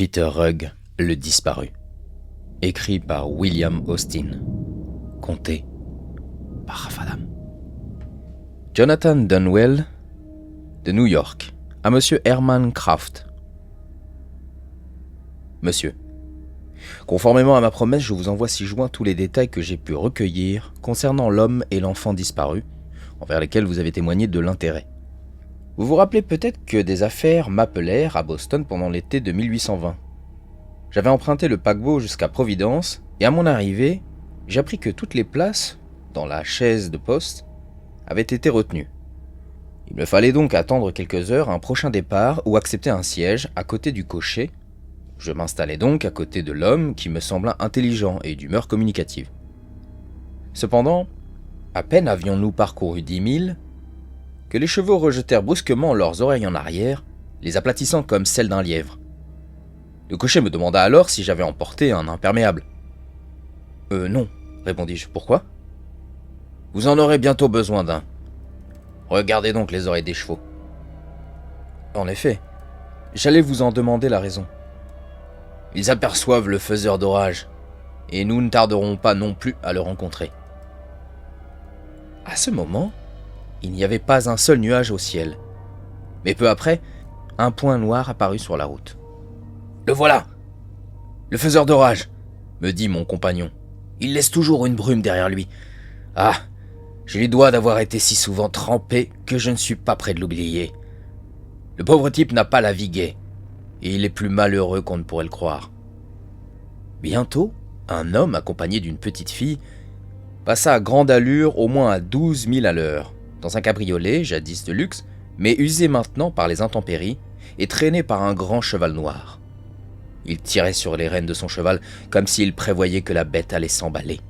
Peter Rugg, le disparu. Écrit par William Austin. Conté par Rafadam. Jonathan Dunwell, de New York, à Monsieur Herman Kraft. Monsieur, conformément à ma promesse, je vous envoie ci-joint tous les détails que j'ai pu recueillir concernant l'homme et l'enfant disparus, envers lesquels vous avez témoigné de l'intérêt. Vous vous rappelez peut-être que des affaires m'appelèrent à Boston pendant l'été de 1820. J'avais emprunté le paquebot jusqu'à Providence, et à mon arrivée, j'appris que toutes les places, dans la chaise de poste, avaient été retenues. Il me fallait donc attendre quelques heures un prochain départ ou accepter un siège à côté du cocher. Je m'installai donc à côté de l'homme qui me sembla intelligent et d'humeur communicative. Cependant, à peine avions-nous parcouru 10 milles, que les chevaux rejetèrent brusquement leurs oreilles en arrière, les aplatissant comme celles d'un lièvre. Le cocher me demanda alors si j'avais emporté un imperméable. « Non », répondis-je. « Pourquoi ?»« Vous en aurez bientôt besoin d'un. Regardez donc les oreilles des chevaux. » En effet, j'allais vous en demander la raison. Ils aperçoivent le faiseur d'orage, et nous ne tarderons pas non plus à le rencontrer. À ce moment, il n'y avait pas un seul nuage au ciel. Mais peu après, un point noir apparut sur la route. « Le voilà! Le faiseur d'orage !» me dit mon compagnon. « Il laisse toujours une brume derrière lui. Ah, j'ai les doigts d'avoir été si souvent trempé que je ne suis pas près de l'oublier. Le pauvre type n'a pas la vie gaie, et il est plus malheureux qu'on ne pourrait le croire. » Bientôt, un homme accompagné d'une petite fille passa à grande allure, au moins à 12 milles à l'heure, dans un cabriolet, jadis de luxe, mais usé maintenant par les intempéries et traîné par un grand cheval noir. Il tirait sur les rênes de son cheval comme s'il prévoyait que la bête allait s'emballer.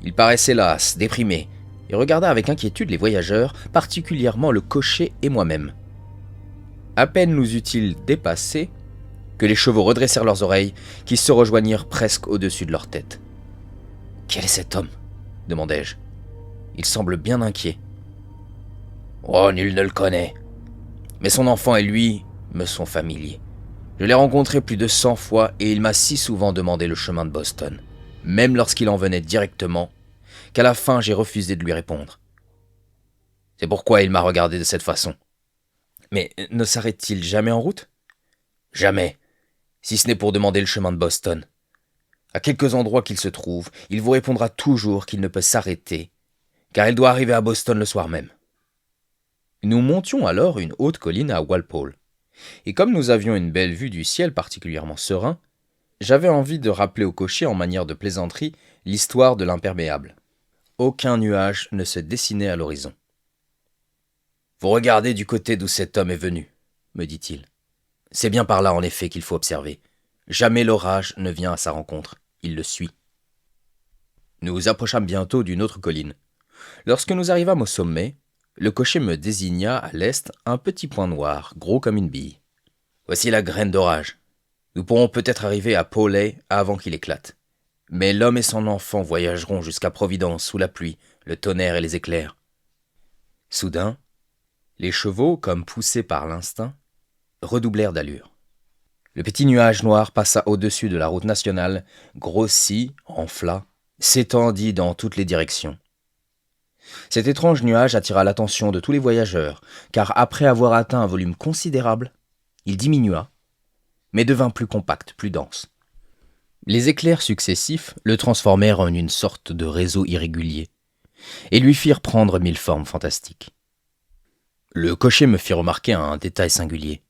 Il paraissait las, déprimé, et regarda avec inquiétude les voyageurs, particulièrement le cocher et moi-même. À peine nous eut-il dépassés que les chevaux redressèrent leurs oreilles, qui se rejoignirent presque au-dessus de leur tête. « Quel est cet homme ?» demandai-je. « Il semble bien inquiet. »« Oh, nul ne le connaît. Mais son enfant et lui me sont familiers. Je l'ai rencontré plus de 100 fois et il m'a si souvent demandé le chemin de Boston, même lorsqu'il en venait directement, qu'à la fin j'ai refusé de lui répondre. C'est pourquoi il m'a regardé de cette façon. Mais ne s'arrête-t-il jamais en route ? Jamais, si ce n'est pour demander le chemin de Boston. À quelques endroits qu'il se trouve, il vous répondra toujours qu'il ne peut s'arrêter, car il doit arriver à Boston le soir même. Nous montions alors une haute colline à Walpole, et comme nous avions une belle vue du ciel particulièrement serein, j'avais envie de rappeler au cocher en manière de plaisanterie l'histoire de l'imperméable. Aucun nuage ne se dessinait à l'horizon. « Vous regardez du côté d'où cet homme est venu, » me dit-il. « C'est bien par là en effet qu'il faut observer. Jamais l'orage ne vient à sa rencontre, il le suit. » Nous approchâmes bientôt d'une autre colline. Lorsque nous arrivâmes au sommet, le cocher me désigna à l'est un petit point noir, gros comme une bille. « Voici la graine d'orage. Nous pourrons peut-être arriver à Paulet avant qu'il éclate. Mais l'homme et son enfant voyageront jusqu'à Providence sous la pluie, le tonnerre et les éclairs. » Soudain, les chevaux, comme poussés par l'instinct, redoublèrent d'allure. Le petit nuage noir passa au-dessus de la route nationale, grossit, enfla, s'étendit dans toutes les directions. Cet étrange nuage attira l'attention de tous les voyageurs, car après avoir atteint un volume considérable, il diminua, mais devint plus compact, plus dense. Les éclairs successifs le transformèrent en une sorte de réseau irrégulier, et lui firent prendre 1000 formes fantastiques. Le cocher me fit remarquer un détail singulier.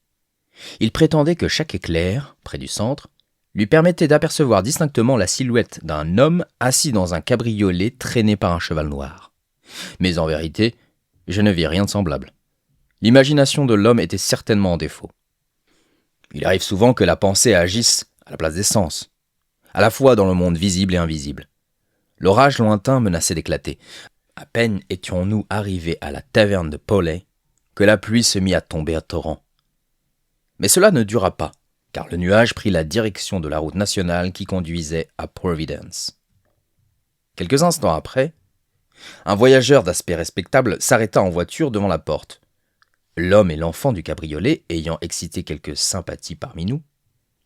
Il prétendait que chaque éclair, près du centre, lui permettait d'apercevoir distinctement la silhouette d'un homme assis dans un cabriolet traîné par un cheval noir. Mais en vérité, je ne vis rien de semblable. L'imagination de l'homme était certainement en défaut. Il arrive souvent que la pensée agisse à la place des sens, à la fois dans le monde visible et invisible. L'orage lointain menaçait d'éclater. À peine étions-nous arrivés à la taverne de Paulet que la pluie se mit à tomber à torrents. Mais cela ne dura pas, car le nuage prit la direction de la route nationale qui conduisait à Providence. Quelques instants après, un voyageur d'aspect respectable s'arrêta en voiture devant la porte. L'homme et l'enfant du cabriolet, ayant excité quelques sympathies parmi nous,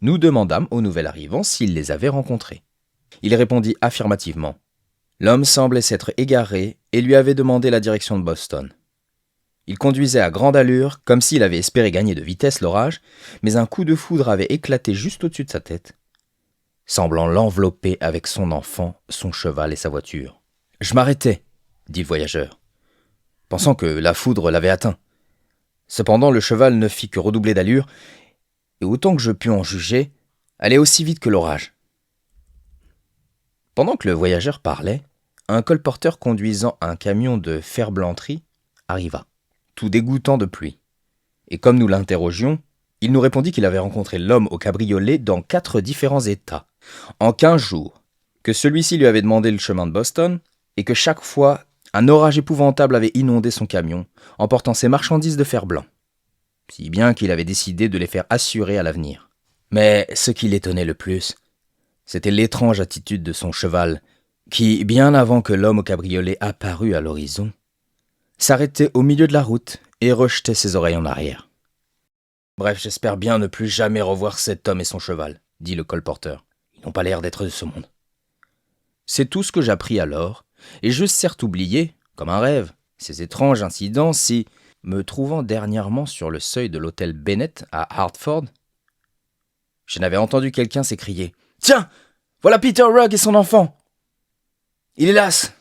Nous demandâmes au nouvel arrivant s'il les avait rencontrés. Il répondit affirmativement. L'homme semblait s'être égaré et lui avait demandé la direction de Boston. Il conduisait à grande allure, comme s'il avait espéré gagner de vitesse l'orage, mais un coup de foudre avait éclaté juste au-dessus de sa tête, semblant l'envelopper avec son enfant, son cheval et sa voiture. « Je m'arrêtais, » dit le voyageur, pensant que la foudre l'avait atteint. Cependant, le cheval ne fit que redoubler d'allure, et autant que je pus en juger, allait aussi vite que l'orage. Pendant que le voyageur parlait, un colporteur conduisant un camion de ferblanterie arriva, tout dégoûtant de pluie. Et comme nous l'interrogions, il nous répondit qu'il avait rencontré l'homme au cabriolet dans 4 différents états, en 15 jours, que celui-ci lui avait demandé le chemin de Boston, et que chaque fois, un orage épouvantable avait inondé son camion, emportant ses marchandises de fer-blanc, si bien qu'il avait décidé de les faire assurer à l'avenir. Mais ce qui l'étonnait le plus, c'était l'étrange attitude de son cheval, qui, bien avant que l'homme au cabriolet apparût à l'horizon, s'arrêtait au milieu de la route et rejetait ses oreilles en arrière. « Bref, j'espère bien ne plus jamais revoir cet homme et son cheval, » dit le colporteur. « Ils n'ont pas l'air d'être de ce monde. » C'est tout ce que j'appris alors, et j'eusse certes oublié, comme un rêve, ces étranges incidents si, me trouvant dernièrement sur le seuil de l'hôtel Bennett à Hartford, je n'avais entendu quelqu'un s'écrier « Tiens, voilà Peter Rugg et son enfant ! Il est las,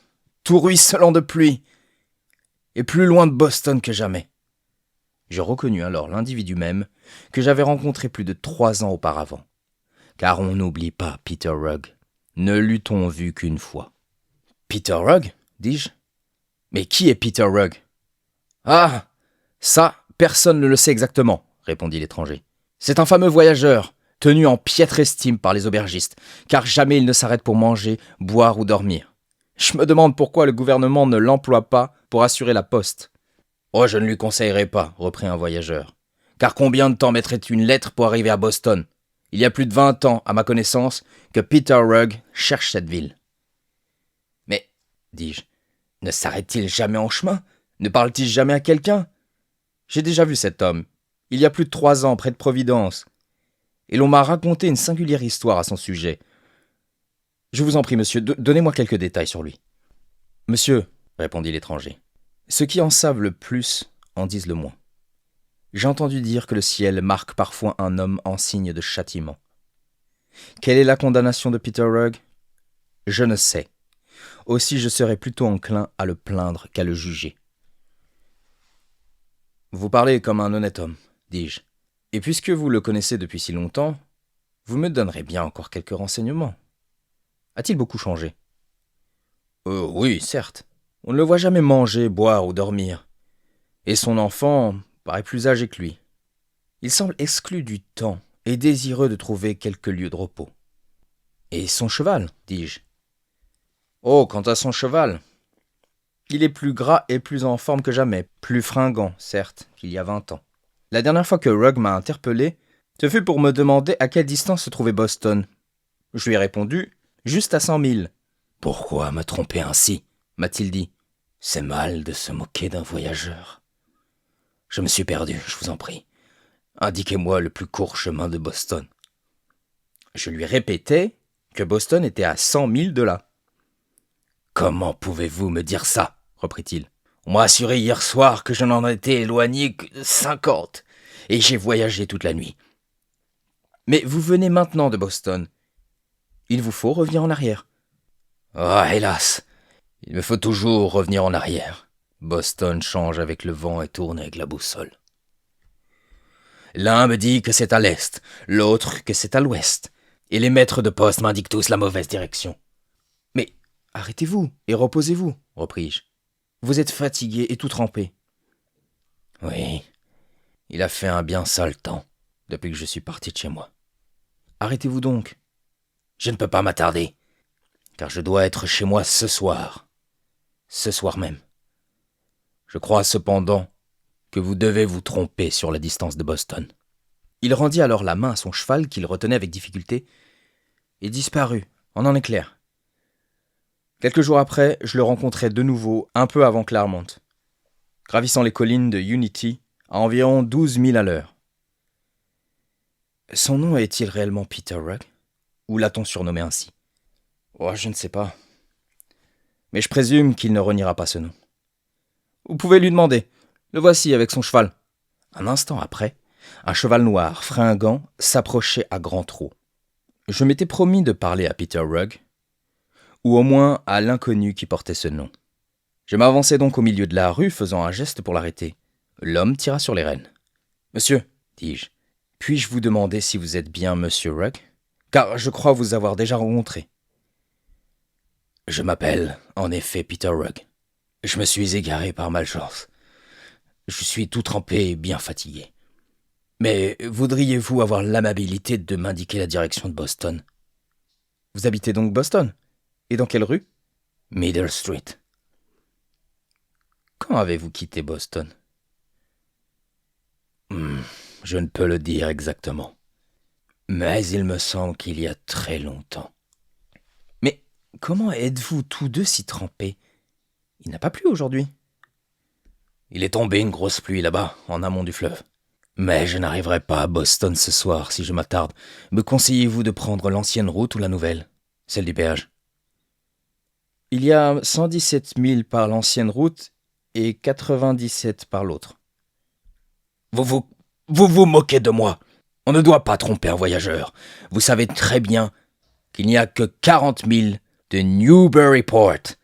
tout ruisselant de pluie, et plus loin de Boston que jamais. » Je reconnus alors l'individu même que j'avais rencontré plus de 3 ans auparavant. Car on n'oublie pas Peter Rugg. Ne l'eût-on vu qu'une fois. « Peter Rugg ?» dis-je. « Mais qui est Peter Rugg ?»« Ah, ça, personne ne le sait exactement, » répondit l'étranger. « C'est un fameux voyageur, tenu en piètre estime par les aubergistes, car jamais il ne s'arrête pour manger, boire ou dormir. Je me demande pourquoi le gouvernement ne l'emploie pas pour assurer la poste. »« Oh, je ne lui conseillerais pas, » reprit un voyageur. « Car combien de temps mettrait une lettre pour arriver à Boston ? Il y a plus de 20 ans, à ma connaissance, que Peter Rugg cherche cette ville. »« Mais, dis-je, ne s'arrête-t-il jamais en chemin ? Ne parle-t-il jamais à quelqu'un ? J'ai déjà vu cet homme, il y a plus de 3 ans, près de Providence, et l'on m'a raconté une singulière histoire à son sujet. Je vous en prie, monsieur, donnez-moi quelques détails sur lui. »« Monsieur, » répondit l'étranger, « ceux qui en savent le plus en disent le moins. J'ai entendu dire que le ciel marque parfois un homme en signe de châtiment. Quelle est la condamnation de Peter Rugg ? Je ne sais. Aussi je serais plutôt enclin à le plaindre qu'à le juger. »« Vous parlez comme un honnête homme, dis-je. Et puisque vous le connaissez depuis si longtemps, vous me donnerez bien encore quelques renseignements. A-t-il beaucoup changé ? » ?»« Oui, certes. On ne le voit jamais manger, boire ou dormir. Et son enfant paraît plus âgé que lui. Il semble exclu du temps et désireux de trouver quelques lieux de repos. »« Et son cheval, dis-je. »« Oh, quant à son cheval, il est plus gras et plus en forme que jamais, plus fringant, certes, qu'il y a 20 ans. La dernière fois que Rugg m'a interpellé, ce fut pour me demander à quelle distance se trouvait Boston. Je lui ai répondu, juste à 100 000. « Pourquoi me tromper ainsi ? » m'a-t-il dit. « C'est mal de se moquer d'un voyageur. Je me suis perdu, je vous en prie. Indiquez-moi le plus court chemin de Boston. » Je lui répétais que Boston était à 100 000 de là. « Comment pouvez-vous me dire ça ? » reprit-il. « On m'a assuré hier soir que je n'en étais éloigné que de 50, et j'ai voyagé toute la nuit. »« Mais vous venez maintenant de Boston. Il vous faut revenir en arrière. »« Ah, hélas, il me faut toujours revenir en arrière. Boston change avec le vent et tourne avec la boussole. L'un me dit que c'est à l'est, l'autre que c'est à l'ouest, et les maîtres de poste m'indiquent tous la mauvaise direction. »« Mais arrêtez-vous et reposez-vous, repris-je. Vous êtes fatigué et tout trempé. »« Oui, il a fait un bien sale temps depuis que je suis parti de chez moi. »« Arrêtez-vous donc. »« Je ne peux pas m'attarder, car je dois être chez moi ce soir même. Je crois cependant que vous devez vous tromper sur la distance de Boston. » Il rendit alors la main à son cheval qu'il retenait avec difficulté et disparut en un éclair. Quelques jours après, je le rencontrai de nouveau un peu avant Claremont, gravissant les collines de Unity à environ 12 000 à l'heure. Son nom est-il réellement Peter Rugg? Ou l'a-t-on surnommé ainsi? Oh, je ne sais pas. Mais je présume qu'il ne reniera pas ce nom. Vous pouvez lui demander. Le voici avec son cheval. Un instant après, un cheval noir, fringant, s'approchait à grand trot. Je m'étais promis de parler à Peter Rugg, ou au moins à l'inconnu qui portait ce nom. Je m'avançai donc au milieu de la rue, faisant un geste pour l'arrêter. L'homme tira sur les rênes. « Monsieur, dis-je, puis-je vous demander si vous êtes bien Monsieur Rugg? Car je crois vous avoir déjà rencontré. » « Je m'appelle, en effet, Peter Rugg. Je me suis égaré par malchance. Je suis tout trempé et bien fatigué. Mais voudriez-vous avoir l'amabilité de m'indiquer la direction de Boston? » « Vous habitez donc Boston? Et dans quelle rue? »« Middle Street. » »« Quand avez-vous quitté Boston? » Je ne peux le dire exactement. Mais il me semble qu'il y a très longtemps. Mais comment êtes-vous tous deux si trempés? Il n'a pas plu aujourd'hui. Il est tombé une grosse pluie là-bas, en amont du fleuve. Mais je n'arriverai pas à Boston ce soir si je m'attarde. Me conseillez-vous de prendre l'ancienne route ou la nouvelle, celle du péage? Il y a 117 milles par l'ancienne route et 97 par l'autre. Vous vous moquez de moi. On ne doit pas tromper un voyageur. Vous savez très bien qu'il n'y a que 40 milles de Newburyport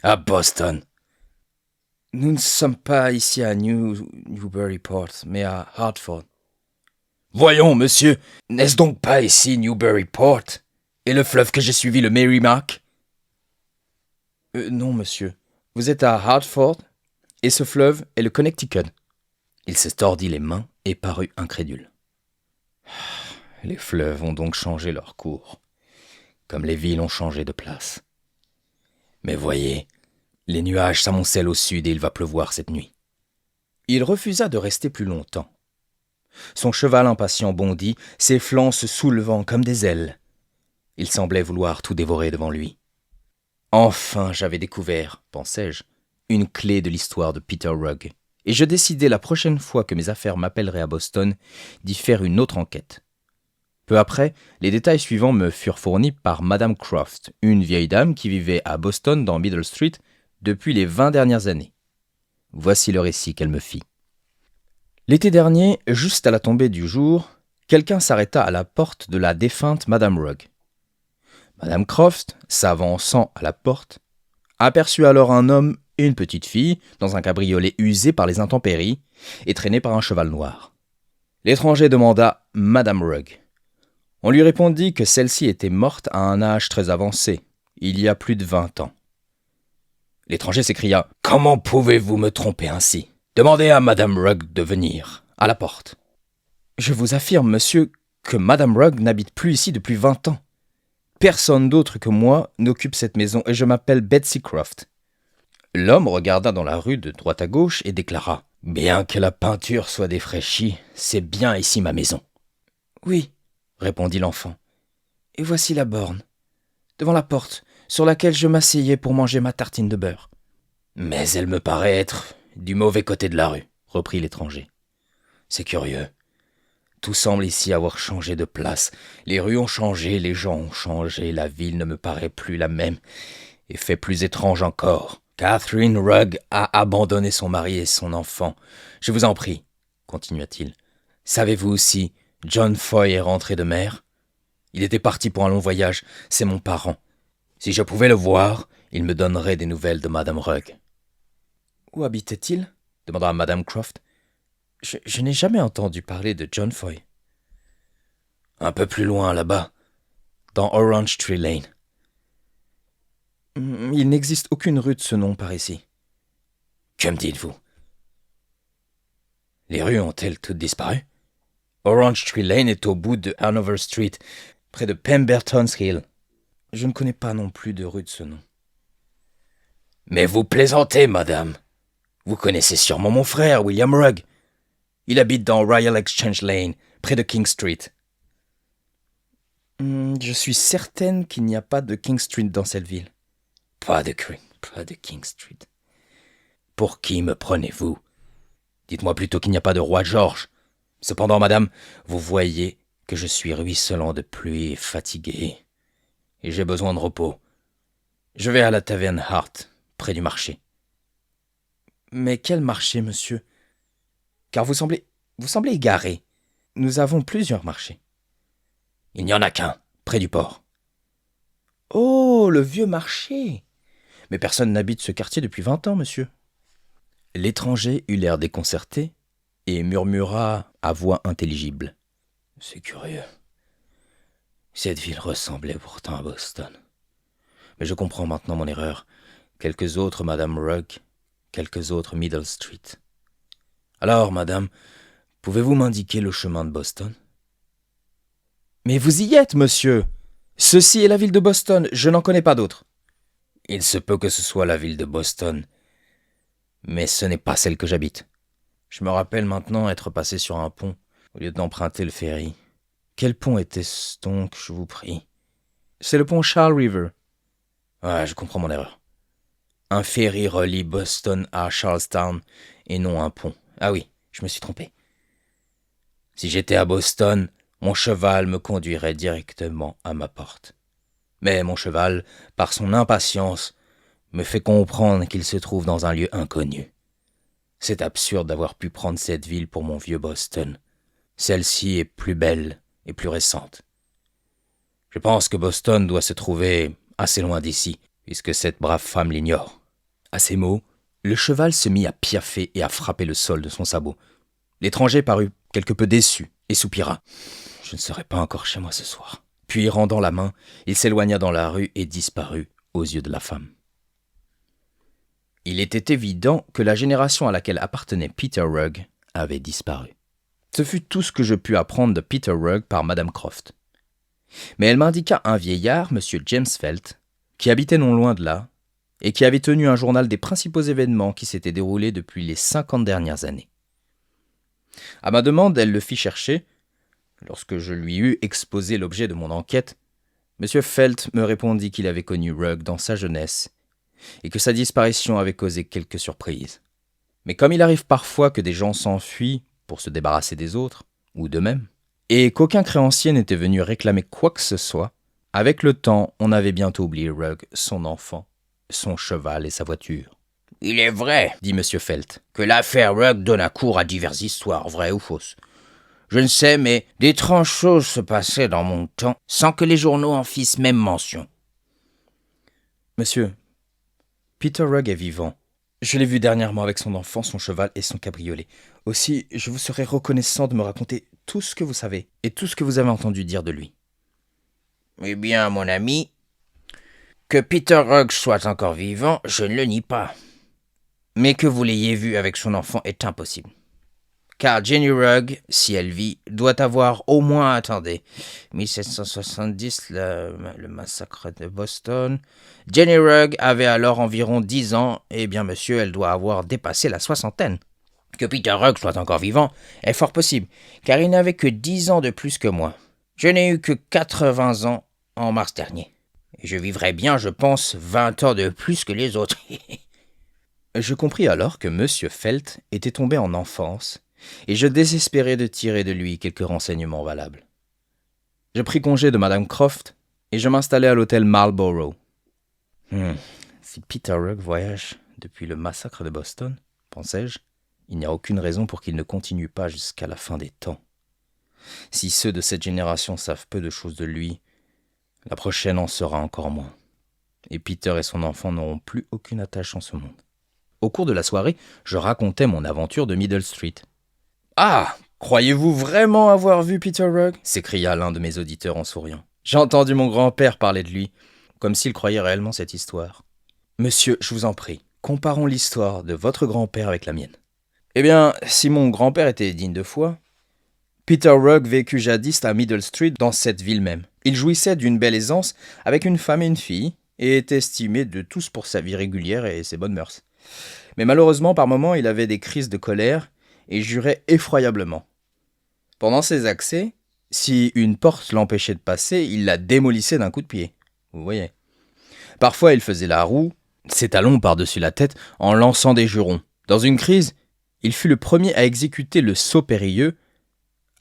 à Boston. Nous ne sommes pas ici à Newburyport, mais à Hartford. Voyons, monsieur, n'est-ce donc pas ici Newburyport? Et le fleuve que j'ai suivi, le Merrimack? Non, monsieur. Vous êtes à Hartford, et ce fleuve est le Connecticut. Il se tordit les mains et parut incrédule. Les fleuves ont donc changé leur cours, comme les villes ont changé de place. Mais voyez, les nuages s'amoncellent au sud et il va pleuvoir cette nuit. Il refusa de rester plus longtemps. Son cheval impatient bondit, ses flancs se soulevant comme des ailes. Il semblait vouloir tout dévorer devant lui. Enfin, j'avais découvert, pensai-je, une clé de l'histoire de Peter Rugg, et je décidai la prochaine fois que mes affaires m'appelleraient à Boston d'y faire une autre enquête. Peu après, les détails suivants me furent fournis par Madame Croft, une vieille dame qui vivait à Boston dans Middle Street depuis les 20 dernières années. Voici le récit qu'elle me fit. L'été dernier, juste à la tombée du jour, quelqu'un s'arrêta à la porte de la défunte Madame Rugg. Madame Croft, s'avançant à la porte, aperçut alors un homme et une petite fille dans un cabriolet usé par les intempéries et traîné par un cheval noir. L'étranger demanda Madame Rugg. On lui répondit que celle-ci était morte à un âge très avancé, il y a plus de 20 ans. L'étranger s'écria « Comment pouvez-vous me tromper ainsi? Demandez à Madame Rugg de venir, à la porte. »« Je vous affirme, monsieur, que Madame Rugg n'habite plus ici depuis 20 ans. Personne d'autre que moi n'occupe cette maison et je m'appelle Betsy Croft. » L'homme regarda dans la rue de droite à gauche et déclara « Bien que la peinture soit défraîchie, c'est bien ici ma maison. »« Oui, » répondit l'enfant. « Et voici la borne, devant la porte, sur laquelle je m'asseyais pour manger ma tartine de beurre. »« Mais elle me paraît être du mauvais côté de la rue, » reprit l'étranger. « C'est curieux. Tout semble ici avoir changé de place. Les rues ont changé, les gens ont changé, la ville ne me paraît plus la même, et fait plus étrange encore. Catherine Rugg a abandonné son mari et son enfant. Je vous en prie, continua-t-il. Savez-vous aussi, John Foy est rentré de mer? Il était parti pour un long voyage, c'est mon parent. Si je pouvais le voir, il me donnerait des nouvelles de Madame Rugg. »« Où habitait-il ? » demanda Madame Croft. Je n'ai jamais entendu parler de John Foy. »« Un peu plus loin, là-bas, dans Orange Tree Lane. »« Il n'existe aucune rue de ce nom par ici. »« Que me dites-vous? Les rues ont-elles toutes disparu? Orange Tree Lane est au bout de Hanover Street, près de Pemberton's Hill. Je ne connais pas non plus de rue de ce nom. »« Mais vous plaisantez, madame. Vous connaissez sûrement mon frère, William Rugg. Il habite dans Royal Exchange Lane, près de King Street. »« Je suis certaine qu'il n'y a pas de King Street dans cette ville. »« Pas de King Street. Pour qui me prenez-vous? Dites-moi plutôt qu'il n'y a pas de roi George. Cependant, madame, vous voyez que je suis ruisselant de pluie et fatigué, et j'ai besoin de repos. Je vais à la taverne Hart, près du marché. »« Mais quel marché, monsieur ? Car vous semblez égaré. Nous avons plusieurs marchés. »« Il n'y en a qu'un, près du port. »« Oh, le vieux marché ! Mais personne n'habite ce quartier depuis 20 ans, monsieur. » L'étranger eut l'air déconcerté et murmura à voix intelligible. « C'est curieux. Cette ville ressemblait pourtant à Boston. Mais je comprends maintenant mon erreur. Quelques autres Madame Rugg, quelques autres Middle Street. Alors, madame, pouvez-vous m'indiquer le chemin de Boston ? » ?»« Mais vous y êtes, monsieur. Ceci est la ville de Boston, je n'en connais pas d'autre. »« Il se peut que ce soit la ville de Boston, mais ce n'est pas celle que j'habite. Je me rappelle maintenant être passé sur un pont au lieu d'emprunter le ferry. Quel pont était-ce donc, je vous prie ? » ?»« C'est le pont Charles River. »« Ah, je comprends mon erreur. Un ferry relie Boston à Charlestown et non un pont. Ah oui, je me suis trompé. Si j'étais à Boston, mon cheval me conduirait directement à ma porte. Mais mon cheval, par son impatience, me fait comprendre qu'il se trouve dans un lieu inconnu. C'est absurde d'avoir pu prendre cette ville pour mon vieux Boston. Celle-ci est plus belle et plus récente. Je pense que Boston doit se trouver assez loin d'ici, puisque cette brave femme l'ignore. » À ces mots, le cheval se mit à piaffer et à frapper le sol de son sabot. L'étranger parut quelque peu déçu et soupira. « Je ne serai pas encore chez moi ce soir. » Puis, rendant la main, il s'éloigna dans la rue et disparut aux yeux de la femme. Il était évident que la génération à laquelle appartenait Peter Rugg avait disparu. Ce fut tout ce que je pus apprendre de Peter Rugg par Madame Croft. Mais elle m'indiqua un vieillard, M. James Felt, qui habitait non loin de là, et qui avait tenu un journal des principaux événements qui s'étaient déroulés depuis les 50 dernières années. À ma demande, elle le fit chercher. Lorsque je lui eus exposé l'objet de mon enquête, M. Felt me répondit qu'il avait connu Rugg dans sa jeunesse et que sa disparition avait causé quelques surprises. Mais comme il arrive parfois que des gens s'enfuient pour se débarrasser des autres, ou d'eux-mêmes, et qu'aucun créancier n'était venu réclamer quoi que ce soit, avec le temps, on avait bientôt oublié Rugg, son enfant, son cheval et sa voiture. « Il est vrai, dit M. Felt, que l'affaire Rugg donne à court à diverses histoires, vraies ou fausses. Je ne sais, mais d'étranges choses se passaient dans mon temps, sans que les journaux en fissent même mention. »« Monsieur, Peter Rugg est vivant. Je l'ai vu dernièrement avec son enfant, son cheval et son cabriolet. Aussi, je vous serais reconnaissant de me raconter tout ce que vous savez et tout ce que vous avez entendu dire de lui. »« Eh bien, mon ami, que Peter Rugg soit encore vivant, je ne le nie pas. Mais que vous l'ayez vu avec son enfant est impossible. Car Jenny Rugg, si elle vit, doit avoir au moins, attendez, 1770, le massacre de Boston. Jenny Rugg avait alors environ 10 ans, eh bien monsieur, elle doit avoir dépassé la soixantaine. Que Peter Rugg soit encore vivant est fort possible, car il n'avait que 10 ans de plus que moi. Je n'ai eu que 80 ans en mars dernier. Et je vivrai bien, je pense, 20 ans de plus que les autres. » Je compris alors que M. Felt était tombé en enfance, et je désespérais de tirer de lui quelques renseignements valables. Je pris congé de Madame Croft, et je m'installai à l'hôtel Marlborough. Si Peter Rugg voyage depuis le massacre de Boston, pensai-je, il n'y a aucune raison pour qu'il ne continue pas jusqu'à la fin des temps. Si ceux de cette génération savent peu de choses de lui, la prochaine en saura encore moins. Et Peter et son enfant n'auront plus aucune attache en ce monde. Au cours de la soirée, je racontais mon aventure de Middle Street. « Ah, croyez-vous vraiment avoir vu Peter Rugg ?» s'écria l'un de mes auditeurs en souriant. « J'ai entendu mon grand-père parler de lui, comme s'il croyait réellement cette histoire. »« Monsieur, je vous en prie, comparons l'histoire de votre grand-père avec la mienne. » Eh bien, si mon grand-père était digne de foi, Peter Rugg vécut jadis à Middle Street, dans cette ville même. Il jouissait d'une belle aisance avec une femme et une fille, et était estimé de tous pour sa vie régulière et ses bonnes mœurs. Mais malheureusement, par moments, il avait des crises de colère et jurait effroyablement. Pendant ses accès, si une porte l'empêchait de passer, il la démolissait d'un coup de pied. Vous voyez. Parfois, il faisait la roue, ses talons par-dessus la tête, en lançant des jurons. Dans une crise, il fut le premier à exécuter le saut périlleux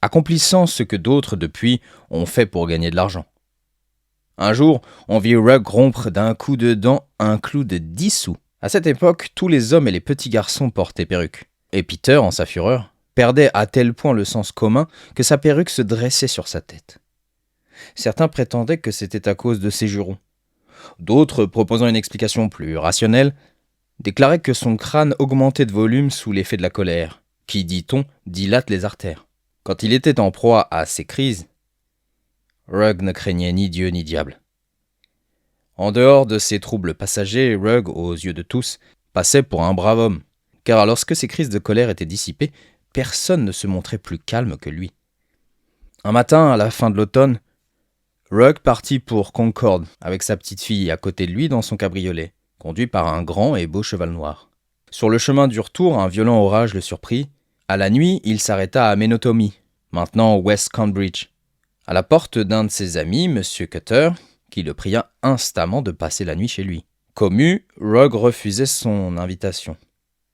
accomplissant ce que d'autres depuis ont fait pour gagner de l'argent. Un jour, on vit Rugg rompre d'un coup de dent un clou de 10 sous. À cette époque, tous les hommes et les petits garçons portaient perruques. Et Peter, en sa fureur, perdait à tel point le sens commun que sa perruque se dressait sur sa tête. Certains prétendaient que c'était à cause de ses jurons. D'autres, proposant une explication plus rationnelle, déclaraient que son crâne augmentait de volume sous l'effet de la colère, qui, dit-on, dilate les artères. Quand il était en proie à ces crises, Rugg ne craignait ni Dieu ni diable. En dehors de ses troubles passagers, Rugg, aux yeux de tous, passait pour un brave homme, car lorsque ses crises de colère étaient dissipées, personne ne se montrait plus calme que lui. Un matin, à la fin de l'automne, Rugg partit pour Concord avec sa petite fille à côté de lui dans son cabriolet, conduit par un grand et beau cheval noir. Sur le chemin du retour, un violent orage le surprit. À la nuit, il s'arrêta à Menotomy, maintenant West Cambridge, à la porte d'un de ses amis, M. Cutter, qui le pria instamment de passer la nuit chez lui. Commu, Rugg refusait son invitation.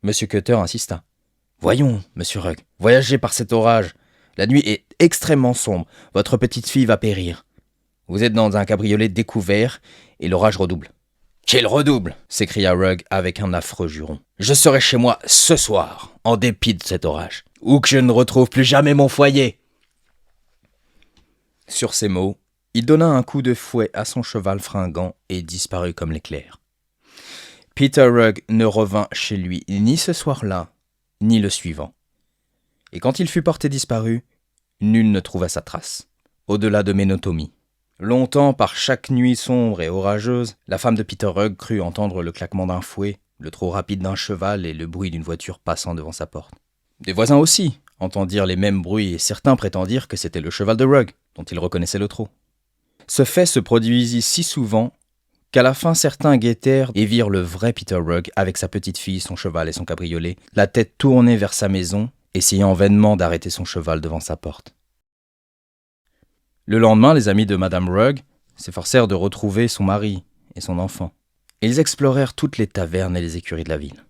M. Cutter insista. « Voyons, monsieur Rugg, voyagez par cet orage. La nuit est extrêmement sombre, votre petite fille va périr. Vous êtes dans un cabriolet découvert et l'orage redouble. » « Qu'il redouble !» s'écria Rugg avec un affreux juron. « Je serai chez moi ce soir, en dépit de cet orage, ou que je ne retrouve plus jamais mon foyer. » Sur ces mots, il donna un coup de fouet à son cheval fringant et disparut comme l'éclair. Peter Rugg ne revint chez lui ni ce soir-là, ni le suivant. Et quand il fut porté disparu, nul ne trouva sa trace, au-delà de Menotomy. Longtemps, par chaque nuit sombre et orageuse, la femme de Peter Rugg crut entendre le claquement d'un fouet, le trot rapide d'un cheval et le bruit d'une voiture passant devant sa porte. Des voisins aussi entendirent les mêmes bruits et certains prétendirent que c'était le cheval de Rugg, dont ils reconnaissaient le trot. Ce fait se produisit si souvent qu'à la fin certains guettèrent et virent le vrai Peter Rugg avec sa petite fille, son cheval et son cabriolet, la tête tournée vers sa maison, essayant vainement d'arrêter son cheval devant sa porte. Le lendemain, les amis de Madame Rugg s'efforcèrent de retrouver son mari et son enfant. Ils explorèrent toutes les tavernes et les écuries de la ville.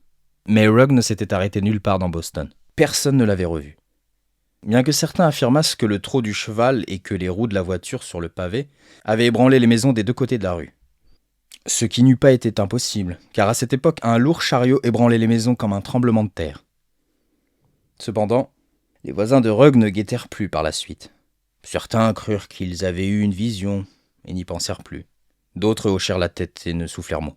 Mais Rugg ne s'était arrêté nulle part dans Boston. Personne ne l'avait revu. Bien que certains affirmassent que le trot du cheval et que les roues de la voiture sur le pavé avaient ébranlé les maisons des deux côtés de la rue. Ce qui n'eût pas été impossible, car à cette époque, un lourd chariot ébranlait les maisons comme un tremblement de terre. Cependant, les voisins de Rugg ne guettèrent plus par la suite. Certains crurent qu'ils avaient eu une vision et n'y pensèrent plus. D'autres hochèrent la tête et ne soufflèrent mot.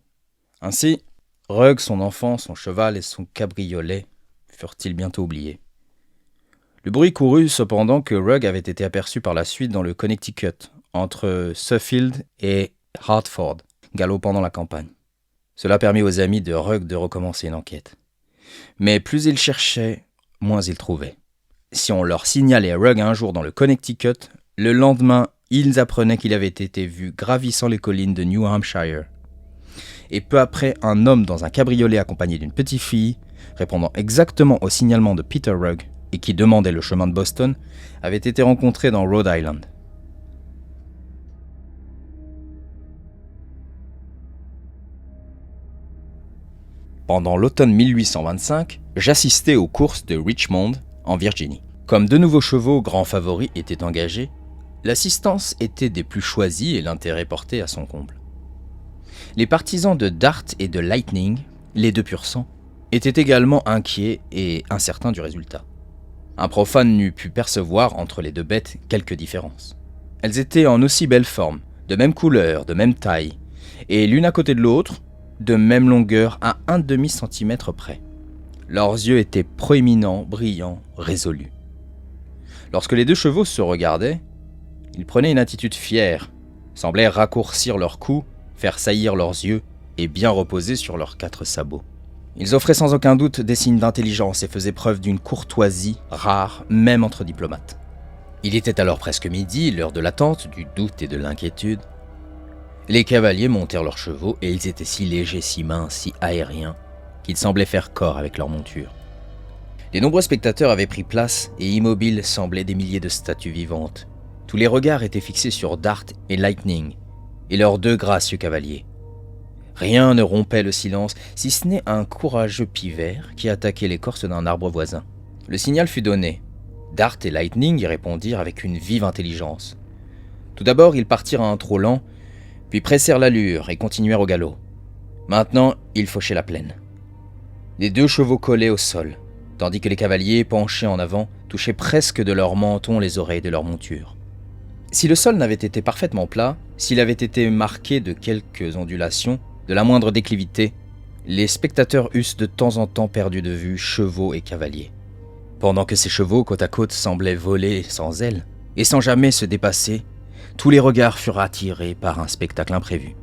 Ainsi, Rugg, son enfant, son cheval et son cabriolet furent-ils bientôt oubliés. Le bruit courut cependant que Rugg avait été aperçu par la suite dans le Connecticut, entre Suffield et Hartford, galopant dans la campagne. Cela permit aux amis de Rugg de recommencer une enquête. Mais plus ils cherchaient, moins ils trouvaient. Si on leur signalait Rugg un jour dans le Connecticut, le lendemain, ils apprenaient qu'il avait été vu gravissant les collines de New Hampshire. Et peu après, un homme dans un cabriolet accompagné d'une petite fille, répondant exactement au signalement de Peter Rugg et qui demandait le chemin de Boston, avait été rencontré dans Rhode Island. Pendant l'automne 1825, j'assistais aux courses de Richmond, en Virginie. Comme deux nouveaux chevaux grands favoris étaient engagés, l'assistance était des plus choisis et l'intérêt porté à son comble. Les partisans de Dart et de Lightning, les deux pur sang, étaient également inquiets et incertains du résultat. Un profane n'eût pu percevoir entre les deux bêtes quelques différences. Elles étaient en aussi belle forme, de même couleur, de même taille, et l'une à côté de l'autre, de même longueur à 1/2 centimètre près. Leurs yeux étaient proéminents, brillants, résolus. Lorsque les deux chevaux se regardaient, ils prenaient une attitude fière, semblaient raccourcir leur cou, faire saillir leurs yeux et bien reposer sur leurs 4 sabots. Ils offraient sans aucun doute des signes d'intelligence et faisaient preuve d'une courtoisie rare, même entre diplomates. Il était alors presque midi, l'heure de l'attente, du doute et de l'inquiétude. Les cavaliers montèrent leurs chevaux et ils étaient si légers, si minces, si aériens, qu'ils semblaient faire corps avec leur monture. Les nombreux spectateurs avaient pris place et immobiles semblaient des milliers de statues vivantes. Tous les regards étaient fixés sur Dart et Lightning et leurs 2 gracieux cavaliers. Rien ne rompait le silence, si ce n'est un courageux pivert qui attaquait l'écorce d'un arbre voisin. Le signal fut donné. Dart et Lightning y répondirent avec une vive intelligence. Tout d'abord, ils partirent à un trot lent, puis pressèrent l'allure et continuèrent au galop. Maintenant, ils fauchaient la plaine. Les 2 chevaux collaient au sol, tandis que les cavaliers, penchés en avant, touchaient presque de leur menton les oreilles de leur monture. Si le sol n'avait été parfaitement plat, s'il avait été marqué de quelques ondulations, de la moindre déclivité, les spectateurs eussent de temps en temps perdu de vue chevaux et cavaliers. Pendant que ces chevaux côte à côte semblaient voler sans ailes, et sans jamais se dépasser, tous les regards furent attirés par un spectacle imprévu.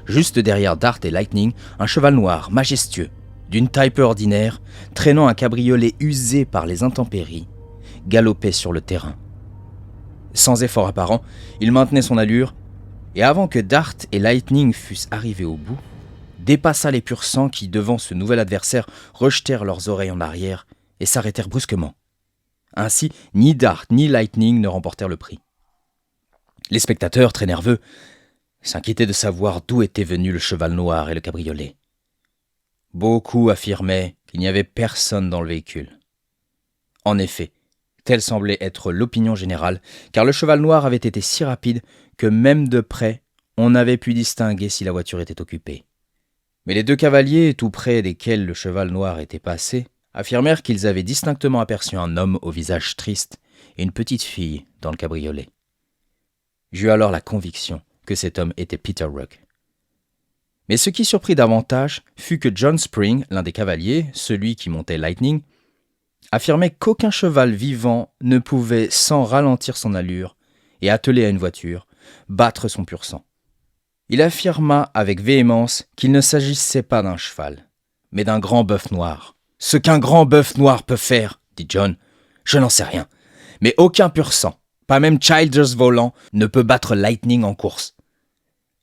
Juste derrière Dart et Lightning, un cheval noir, majestueux, d'une taille peu ordinaire, traînant un cabriolet usé par les intempéries, galopait sur le terrain. Sans effort apparent, il maintenait son allure, et avant que Dart et Lightning fussent arrivés au bout, dépassa les pur sang qui, devant ce nouvel adversaire, rejetèrent leurs oreilles en arrière et s'arrêtèrent brusquement. Ainsi, ni Dart ni Lightning ne remportèrent le prix. Les spectateurs, très nerveux, s'inquiétaient de savoir d'où était venu le cheval noir et le cabriolet. Beaucoup affirmaient qu'il n'y avait personne dans le véhicule. En effet, telle semblait être l'opinion générale, car le cheval noir avait été si rapide que même de près, on n'avait pu distinguer si la voiture était occupée. Mais les 2 cavaliers, tout près desquels le cheval noir était passé, affirmèrent qu'ils avaient distinctement aperçu un homme au visage triste et une petite fille dans le cabriolet. J'eus alors la conviction que cet homme était Peter Rugg. Mais ce qui surprit davantage fut que John Spring, l'un des cavaliers, celui qui montait Lightning, affirmait qu'aucun cheval vivant ne pouvait, sans ralentir son allure et attelé à une voiture, battre son pur sang. Il affirma avec véhémence qu'il ne s'agissait pas d'un cheval, mais d'un grand bœuf noir. « Ce qu'un grand bœuf noir peut faire, dit John, je n'en sais rien, mais aucun pur sang, pas même Childers volant, ne peut battre Lightning en course. »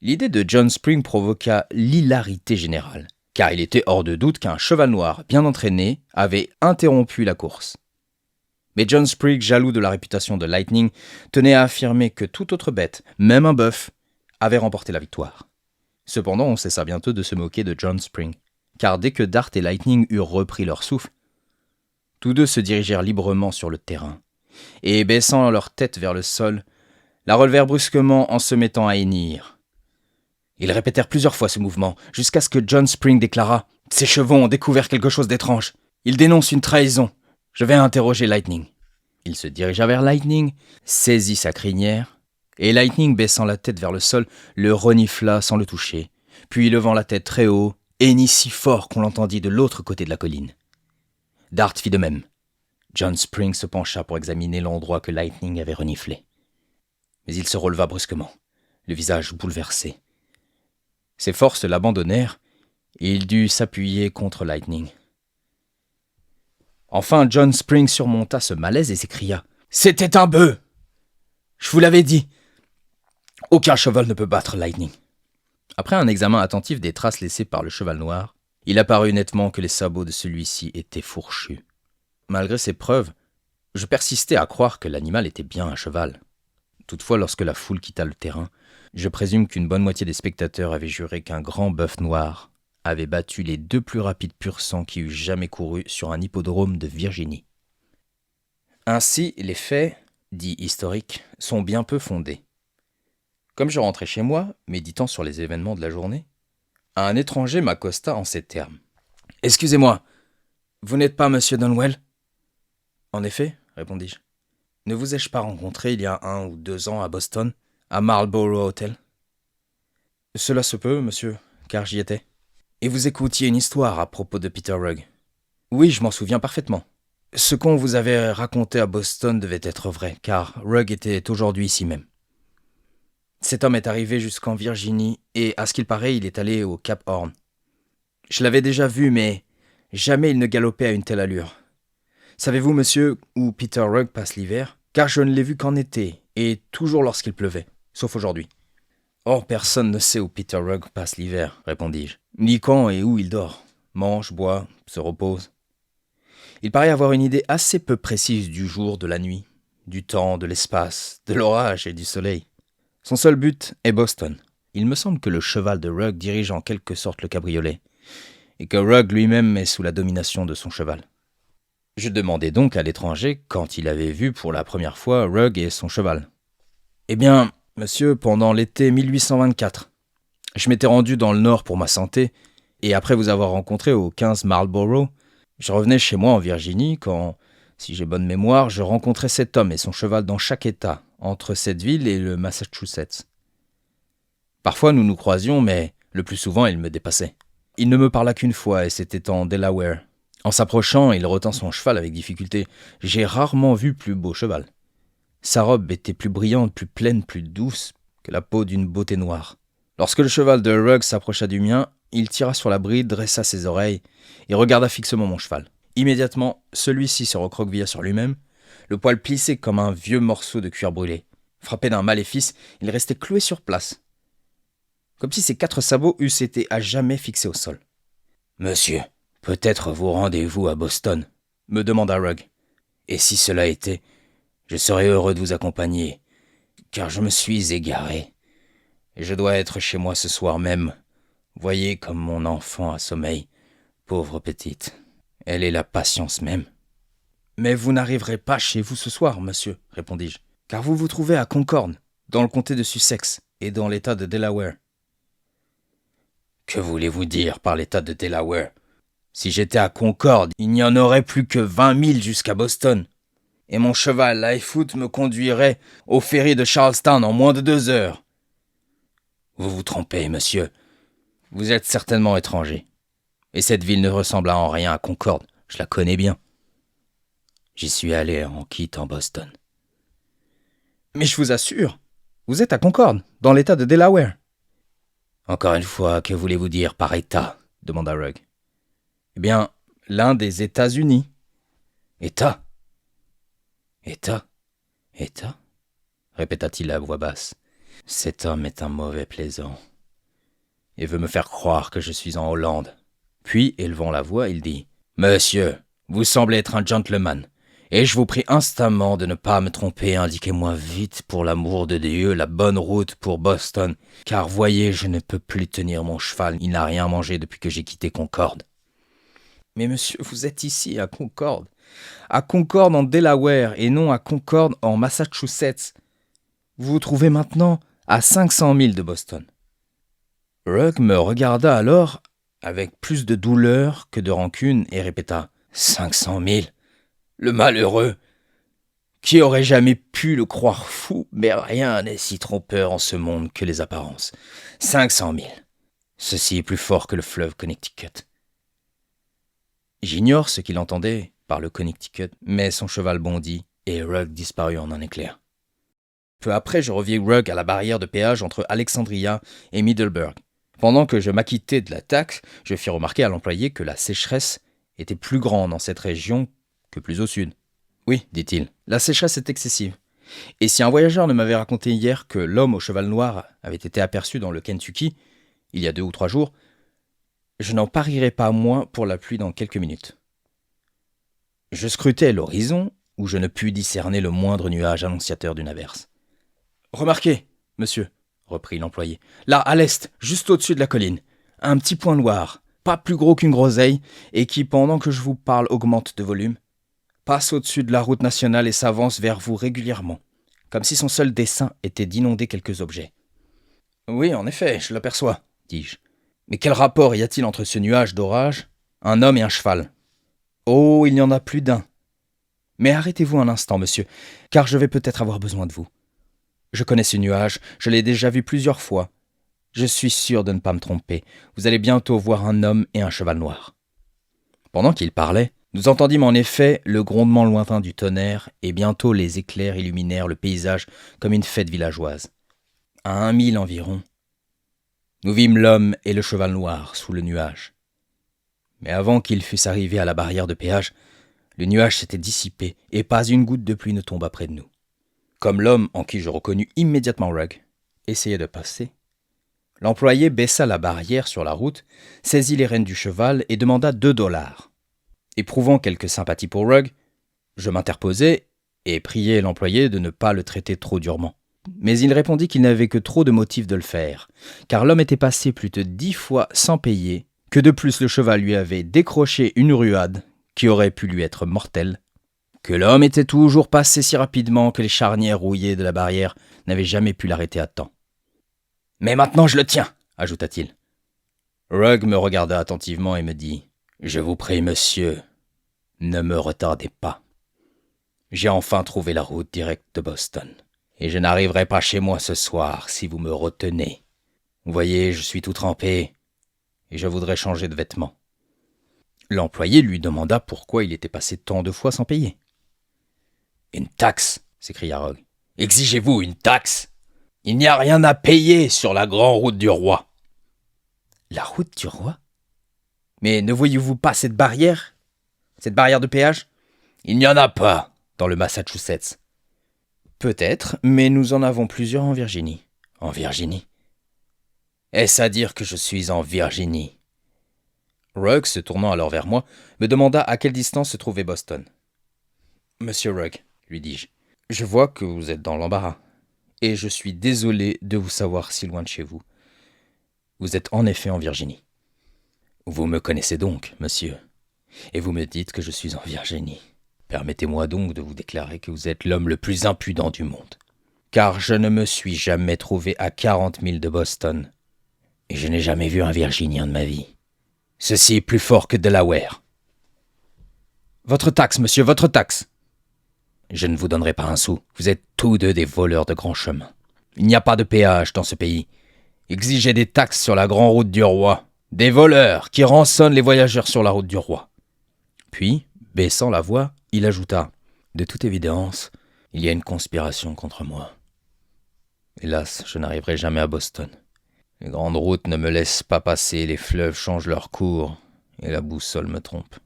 L'idée de John Spring provoqua l'hilarité générale, car il était hors de doute qu'un cheval noir bien entraîné avait interrompu la course. Mais John Spring, jaloux de la réputation de Lightning, tenait à affirmer que toute autre bête, même un bœuf, avait remporté la victoire. Cependant, on cessa bientôt de se moquer de John Spring, car dès que Dart et Lightning eurent repris leur souffle, tous 2 se dirigèrent librement sur le terrain, et baissant leur tête vers le sol, la relevèrent brusquement en se mettant à hennir. Ils répétèrent plusieurs fois ce mouvement, jusqu'à ce que John Spring déclara « Ces chevaux ont découvert quelque chose d'étrange. Ils dénoncent une trahison. Je vais interroger Lightning. » Il se dirigea vers Lightning, saisit sa crinière, et Lightning, baissant la tête vers le sol, le renifla sans le toucher, puis levant la tête très haut, hennit si fort qu'on l'entendit de l'autre côté de la colline. Dart fit de même. John Spring se pencha pour examiner l'endroit que Lightning avait reniflé. Mais il se releva brusquement, le visage bouleversé. Ses forces l'abandonnèrent et il dut s'appuyer contre Lightning. Enfin, John Spring surmonta ce malaise et s'écria « C'était un bœuf! Je vous l'avais dit! Aucun cheval ne peut battre Lightning. » Après un examen attentif des traces laissées par le cheval noir, il apparut nettement que les sabots de celui-ci étaient fourchus. Malgré ces preuves, je persistais à croire que l'animal était bien un cheval. Toutefois, lorsque la foule quitta le terrain, je présume qu'une bonne moitié des spectateurs avaient juré qu'un grand bœuf noir avait battu les 2 plus rapides pur-sang qui eussent jamais couru sur un hippodrome de Virginie. Ainsi, les faits, dits historiques, sont bien peu fondés. Comme je rentrais chez moi, méditant sur les événements de la journée, un étranger m'accosta en ces termes. « Excusez-moi, vous n'êtes pas Monsieur Donwell ?»« En effet, répondis-je. Ne vous ai-je pas rencontré il y a 1 ou 2 ans à Boston, à Marlborough Hotel ? » ?»« Cela se peut, monsieur, car j'y étais. »« Et vous écoutiez une histoire à propos de Peter Rugg ? » ?»« Oui, je m'en souviens parfaitement. Ce qu'on vous avait raconté à Boston devait être vrai, car Rugg était aujourd'hui ici même. Cet homme est arrivé jusqu'en Virginie, et à ce qu'il paraît, il est allé au Cap Horn. Je l'avais déjà vu, mais jamais il ne galopait à une telle allure. Savez-vous, monsieur, où Peter Rugg passe l'hiver ? Car je ne l'ai vu qu'en été, et toujours lorsqu'il pleuvait, sauf aujourd'hui. »« Or, personne ne sait où Peter Rugg passe l'hiver, répondis-je, ni quand et où il dort, mange, boit, se repose. Il paraît avoir une idée assez peu précise du jour, de la nuit, du temps, de l'espace, de l'orage et du soleil. Son seul but est Boston. Il me semble que le cheval de Rugg dirige en quelque sorte le cabriolet, et que Rugg lui-même est sous la domination de son cheval. » Je demandai donc à l'étranger quand il avait vu pour la première fois Rugg et son cheval. « Eh bien, monsieur, pendant l'été 1824, je m'étais rendu dans le nord pour ma santé, et après vous avoir rencontré au 15 Marlborough, je revenais chez moi en Virginie quand, si j'ai bonne mémoire, je rencontrais cet homme et son cheval dans chaque état, entre cette ville et le Massachusetts. Parfois nous nous croisions, mais le plus souvent il me dépassait. Il ne me parla qu'une fois, et c'était en Delaware. En s'approchant, il retint son cheval avec difficulté. J'ai rarement vu plus beau cheval. Sa robe était plus brillante, plus pleine, plus douce que la peau d'une beauté noire. Lorsque le cheval de Rugg s'approcha du mien, il tira sur la bride, dressa ses oreilles et regarda fixement mon cheval. Immédiatement, celui-ci se recroquevilla sur lui-même, le poil plissé comme un vieux morceau de cuir brûlé. Frappé d'un maléfice, il restait cloué sur place, comme si ses 4 sabots eussent été à jamais fixés au sol. « Monsieur, peut-être vous rendez-vous à Boston ?» me demanda Rugg. « Et si cela était, je serais heureux de vous accompagner, car je me suis égaré. Et je dois être chez moi ce soir même. Voyez comme mon enfant a sommeil. Pauvre petite, elle est la patience même. »« Mais vous n'arriverez pas chez vous ce soir, monsieur, répondis-je, car vous vous trouvez à Concord, dans le comté de Sussex et dans l'état de Delaware. » « Que voulez-vous dire par l'état de Delaware ? Si j'étais à Concord, il n'y en aurait plus que 20 000 jusqu'à Boston. Et mon cheval Lightfoot me conduirait au ferry de Charlestown en moins de 2 heures. Vous vous trompez, monsieur. Vous êtes certainement étranger. Et cette ville ne ressemble en rien à Concord. Je la connais bien. J'y suis allé en quittant Boston. »« Mais je vous assure, vous êtes à Concord, dans l'état de Delaware. » »« Encore une fois, que voulez-vous dire par État ? » demanda Rugg. « Eh bien, l'un des États-Unis. »« État ? État ? État ? » répéta-t-il à voix basse. « Cet homme est un mauvais plaisant et veut me faire croire que je suis en Hollande. » Puis, élevant la voix, il dit « Monsieur, vous semblez être un gentleman, et je vous prie instamment de ne pas me tromper. Indiquez-moi vite, pour l'amour de Dieu, la bonne route pour Boston, car voyez, je ne peux plus tenir mon cheval, il n'a rien mangé depuis que j'ai quitté Concord. »« Mais monsieur, vous êtes ici, à Concord en Delaware, et non à Concord en Massachusetts. Vous vous trouvez maintenant à 500 milles de Boston. » Rugg me regarda alors avec plus de douleur que de rancune et répéta « 500 milles ? Le malheureux ! Qui aurait jamais pu le croire fou ? Mais rien n'est si trompeur en ce monde que les apparences. 500 milles. Ceci est plus fort que le fleuve Connecticut. » J'ignore ce qu'il entendait par le Connecticut, mais son cheval bondit et Rugg disparut en un éclair. Peu après, je revis Rugg à la barrière de péage entre Alexandria et Middleburg. Pendant que je m'acquittais de la taxe, je fis remarquer à l'employé que la sécheresse était plus grande dans cette région que plus au sud. « Oui, dit-il, la sécheresse est excessive. Et si un voyageur ne m'avait raconté hier que l'homme au cheval noir avait été aperçu dans le Kentucky, il y a 2 ou 3 jours, je n'en parierais pas moins pour la pluie dans quelques minutes. » Je scrutais l'horizon, où je ne pus discerner le moindre nuage annonciateur d'une averse. « Remarquez, monsieur, reprit l'employé, là, à l'est, juste au-dessus de la colline, un petit point noir, pas plus gros qu'une groseille, et qui, pendant que je vous parle, augmente de volume, passe au-dessus de la route nationale et s'avance vers vous régulièrement, comme si son seul dessein était d'inonder quelques objets. »« Oui, en effet, je l'aperçois, dis-je. Mais quel rapport y a-t-il entre ce nuage d'orage, un homme et un cheval ? Oh, il y en a plus d'un. Mais arrêtez-vous un instant, monsieur, car je vais peut-être avoir besoin de vous. Je connais ce nuage, je l'ai déjà vu plusieurs fois. Je suis sûr de ne pas me tromper. Vous allez bientôt voir un homme et un cheval noir. » Pendant qu'il parlait, nous entendîmes en effet le grondement lointain du tonnerre, et bientôt les éclairs illuminèrent le paysage comme une fête villageoise. À 1 mille environ, nous vîmes l'homme et le cheval noir sous le nuage. Mais avant qu'ils fussent arrivés à la barrière de péage, le nuage s'était dissipé et pas une goutte de pluie ne tomba près de nous. Comme l'homme, en qui je reconnus immédiatement Rugg, essayait de passer, l'employé baissa la barrière sur la route, saisit les rênes du cheval et demanda 2 $. Éprouvant quelque sympathie pour Rugg, je m'interposai et priai l'employé de ne pas le traiter trop durement. Mais il répondit qu'il n'avait que trop de motifs de le faire, car l'homme était passé plus de 10 fois sans payer, que de plus le cheval lui avait décroché une ruade, qui aurait pu lui être mortelle, que l'homme était toujours passé si rapidement que les charnières rouillées de la barrière n'avaient jamais pu l'arrêter à temps. « Mais maintenant je le tiens !» ajouta-t-il. Rugg me regarda attentivement et me dit « Je vous prie, monsieur, ne me retardez pas. J'ai enfin trouvé la route directe de Boston, et je n'arriverai pas chez moi ce soir si vous me retenez. Vous voyez, je suis tout trempé, et je voudrais changer de vêtements. » L'employé lui demanda pourquoi il était passé tant de fois sans payer. « Une taxe !» s'écria Rugg. « Exigez-vous une taxe ? Il n'y a rien à payer sur la grande route du roi. » « La route du roi ? Mais ne voyez-vous pas cette barrière de péage ? Il n'y en a pas dans le Massachusetts. » « Peut-être, mais nous en avons plusieurs en Virginie. »« En Virginie ? Est-ce à dire que je suis en Virginie ? » Rugg, se tournant alors vers moi, me demanda à quelle distance se trouvait Boston. « Monsieur Rugg, lui dis-je, je vois que vous êtes dans l'embarras, et je suis désolé de vous savoir si loin de chez vous. Vous êtes en effet en Virginie. Vous me connaissez donc, monsieur, et vous me dites que je suis en Virginie. Permettez-moi donc de vous déclarer que vous êtes l'homme le plus impudent du monde, car je ne me suis jamais trouvé à 40 milles de Boston, et je n'ai jamais vu un Virginien de ma vie. Ceci est plus fort que Delaware. Votre taxe, monsieur, votre taxe. Je ne vous donnerai pas un sou. Vous êtes tous deux des voleurs de grand chemin. Il n'y a pas de péage dans ce pays. Exigez des taxes sur la grande route du roi. Des voleurs qui rançonnent les voyageurs sur la route du roi. Puis, baissant la voix, il ajouta « De toute évidence, il y a une conspiration contre moi. Hélas, je n'arriverai jamais à Boston. Les grandes routes ne me laissent pas passer, les fleuves changent leur cours, et la boussole me trompe. »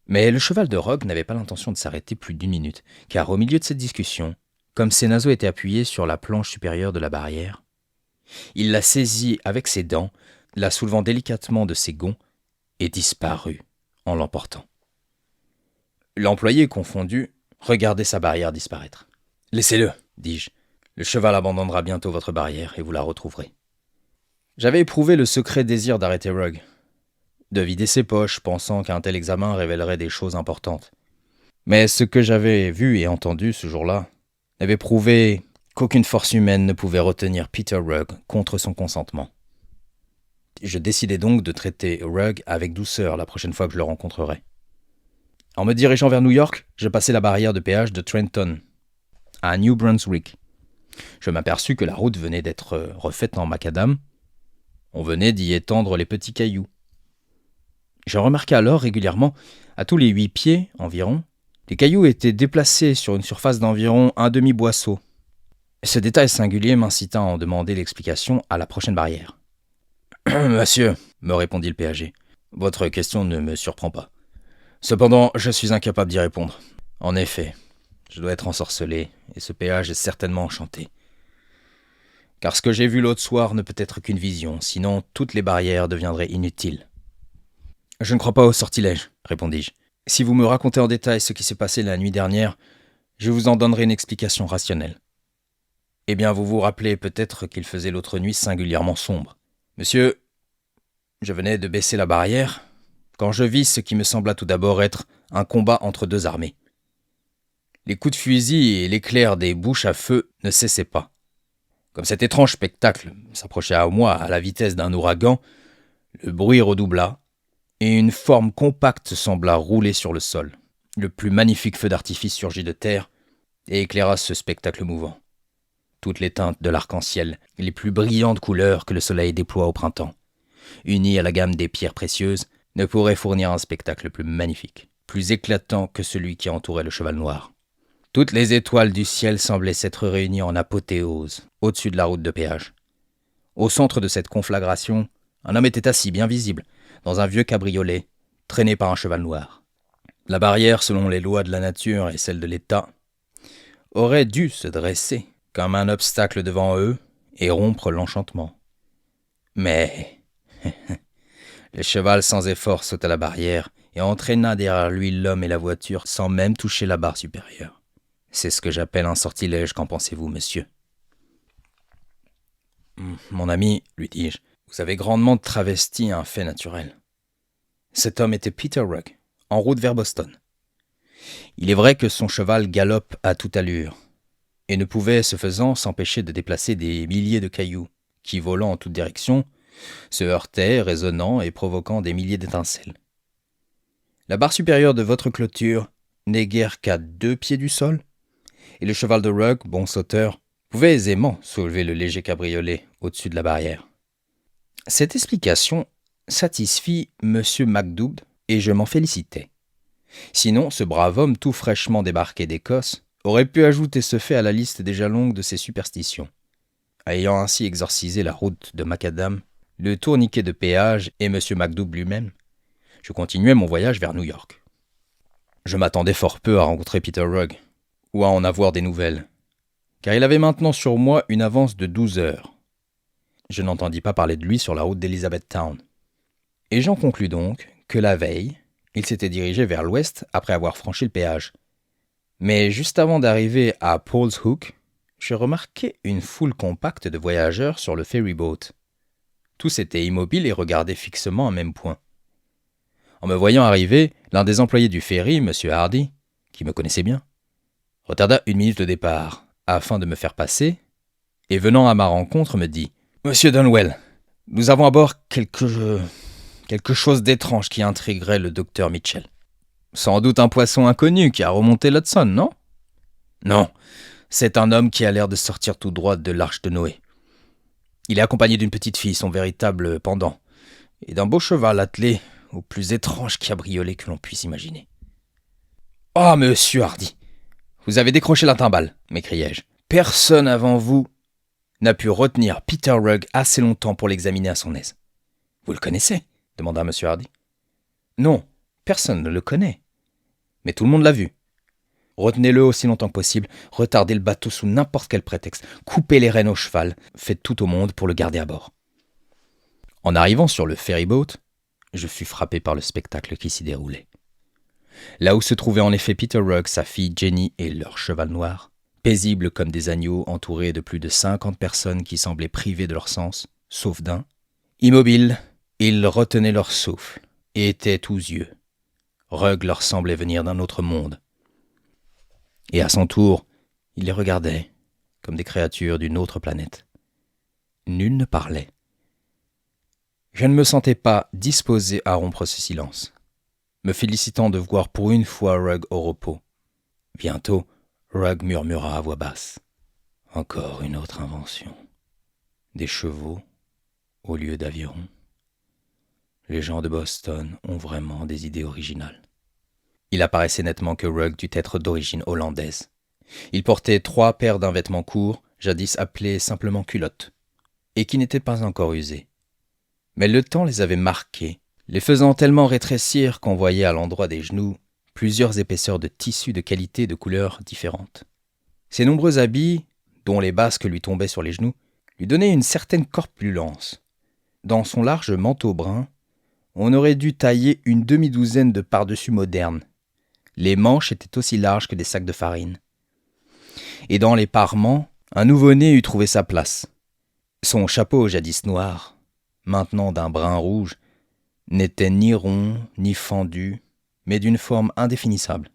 Mais le cheval de Rugg n'avait pas l'intention de s'arrêter plus d'une minute, car au milieu de cette discussion, comme ses naseaux étaient appuyés sur la planche supérieure de la barrière, il la saisit avec ses dents, la soulevant délicatement de ses gonds, et disparut en l'emportant. L'employé, confondu, regardait sa barrière disparaître. « Laissez-le, dis-je. Le cheval abandonnera bientôt votre barrière et vous la retrouverez. » J'avais éprouvé le secret désir d'arrêter Rugg, de vider ses poches, pensant qu'un tel examen révélerait des choses importantes. Mais ce que j'avais vu et entendu ce jour-là n'avait prouvé qu'aucune force humaine ne pouvait retenir Peter Rugg contre son consentement. Je décidai donc de traiter Rugg avec douceur la prochaine fois que je le rencontrerais. En me dirigeant vers New York, je passai la barrière de péage de Trenton, à New Brunswick. Je m'aperçus que la route venait d'être refaite en macadam. On venait d'y étendre les petits cailloux. Je remarquai alors régulièrement, à tous les 8 pieds environ, les cailloux étaient déplacés sur une surface d'environ un demi-boisseau. Ce détail singulier m'incita à en demander l'explication à la prochaine barrière. « Monsieur, me répondit le péager, votre question ne me surprend pas. Cependant, je suis incapable d'y répondre. En effet, je dois être ensorcelé, et ce péage est certainement enchanté. Car ce que j'ai vu l'autre soir ne peut être qu'une vision, sinon toutes les barrières deviendraient inutiles. » « Je ne crois pas au sortilège, répondis-je. Si vous me racontez en détail ce qui s'est passé la nuit dernière, je vous en donnerai une explication rationnelle. Eh bien, vous vous rappelez peut-être qu'il faisait l'autre nuit singulièrement sombre. Monsieur, je venais de baisser la barrière quand je vis ce qui me sembla tout d'abord être un combat entre deux armées. Les coups de fusil et l'éclair des bouches à feu ne cessaient pas. Comme cet étrange spectacle s'approchait à moi à la vitesse d'un ouragan, le bruit redoubla, et une forme compacte sembla rouler sur le sol. Le plus magnifique feu d'artifice surgit de terre et éclaira ce spectacle mouvant. Toutes les teintes de l'arc-en-ciel, les plus brillantes couleurs que le soleil déploie au printemps, unies à la gamme des pierres précieuses, ne pourraient fournir un spectacle plus magnifique, plus éclatant que celui qui entourait le cheval noir. Toutes les étoiles du ciel semblaient s'être réunies en apothéose au-dessus de la route de péage. Au centre de cette conflagration, un homme était assis, bien visible, dans un vieux cabriolet, traîné par un cheval noir. La barrière, selon les lois de la nature et celles de l'État, aurait dû se dresser comme un obstacle devant eux et rompre l'enchantement. Mais le cheval sans effort sauta la barrière et entraîna derrière lui l'homme et la voiture sans même toucher la barre supérieure. C'est ce que j'appelle un sortilège, qu'en pensez-vous, monsieur ? Mon ami, lui dis-je, vous avez grandement travesti un fait naturel. Cet homme était Peter Rugg, en route vers Boston. Il est vrai que son cheval galope à toute allure, et ne pouvait, ce faisant, s'empêcher de déplacer des milliers de cailloux, qui, volant en toutes directions, se heurtaient, résonnant et provoquant des milliers d'étincelles. La barre supérieure de votre clôture n'est guère qu'à 2 pieds du sol, et le cheval de Rugg, bon sauteur, pouvait aisément soulever le léger cabriolet au-dessus de la barrière. Cette explication satisfit M. MacDougall, et je m'en félicitais. Sinon, ce brave homme tout fraîchement débarqué d'Écosse aurait pu ajouter ce fait à la liste déjà longue de ses superstitions. Ayant ainsi exorcisé la route de Macadam, le tourniquet de péage et M. MacDougall lui-même, je continuais mon voyage vers New York. Je m'attendais fort peu à rencontrer Peter Rugg, ou à en avoir des nouvelles, car il avait maintenant sur moi une avance de 12 heures. Je n'entendis pas parler de lui sur la route d'Elizabethtown. Et j'en conclus donc que la veille, il s'était dirigé vers l'ouest après avoir franchi le péage. Mais juste avant d'arriver à Paul's Hook, je remarquai une foule compacte de voyageurs sur le ferry-boat. Tous étaient immobiles et regardaient fixement un même point. En me voyant arriver, l'un des employés du ferry, M. Hardy, qui me connaissait bien, retarda 1 minute le départ, afin de me faire passer, et venant à ma rencontre me dit « Monsieur Dunwell, nous avons à bord quelque chose d'étrange qui intriguerait le docteur Mitchell. Sans doute un poisson inconnu qui a remonté l'Hudson, non ? Non, c'est un homme qui a l'air de sortir tout droit de l'arche de Noé. Il est accompagné d'une petite fille, son véritable pendant, et d'un beau cheval attelé au plus étrange cabriolet que l'on puisse imaginer. « Oh, monsieur Hardy, vous avez décroché la timbale, m'écriai-je. Personne avant vous n'a pu retenir Peter Rugg assez longtemps pour l'examiner à son aise. Vous le connaissez ? Demanda M. Hardy. Non, personne ne le connaît. Mais tout le monde l'a vu. Retenez-le aussi longtemps que possible, retardez le bateau sous n'importe quel prétexte, coupez les rênes au cheval, faites tout au monde pour le garder à bord. En arrivant sur le ferry-boat, je fus frappé par le spectacle qui s'y déroulait. Là où se trouvaient en effet Peter Rugg, sa fille Jenny et leur cheval noir, paisibles comme des agneaux entourés de plus de 50 personnes qui semblaient privées de leur sens, sauf d'un, immobiles, ils retenaient leur souffle et étaient tous yeux. Rugg leur semblait venir d'un autre monde. Et à son tour, il les regardait comme des créatures d'une autre planète. Nul ne parlait. Je ne me sentais pas disposé à rompre ce silence, me félicitant de voir pour une fois Rugg au repos. Bientôt, Rugg murmura à voix basse. « Encore une autre invention. Des chevaux au lieu d'avirons. Les gens de Boston ont vraiment des idées originales. » Il apparaissait nettement que Rugg dut être d'origine hollandaise. Il portait 3 paires d'un vêtement court, jadis appelés simplement culottes, et qui n'étaient pas encore usés. Mais le temps les avait marqués, les faisant tellement rétrécir qu'on voyait à l'endroit des genoux plusieurs épaisseurs de tissus de qualité et de couleurs différentes. Ses nombreux habits, dont les basques lui tombaient sur les genoux, lui donnaient une certaine corpulence. Dans son large manteau brun, on aurait dû tailler une demi-douzaine de pardessus modernes. Les manches étaient aussi larges que des sacs de farine. Et dans les parements, un nouveau-né eût trouvé sa place. Son chapeau, jadis noir, maintenant d'un brun rouge, n'était ni rond, ni fendu, mais d'une forme indéfinissable,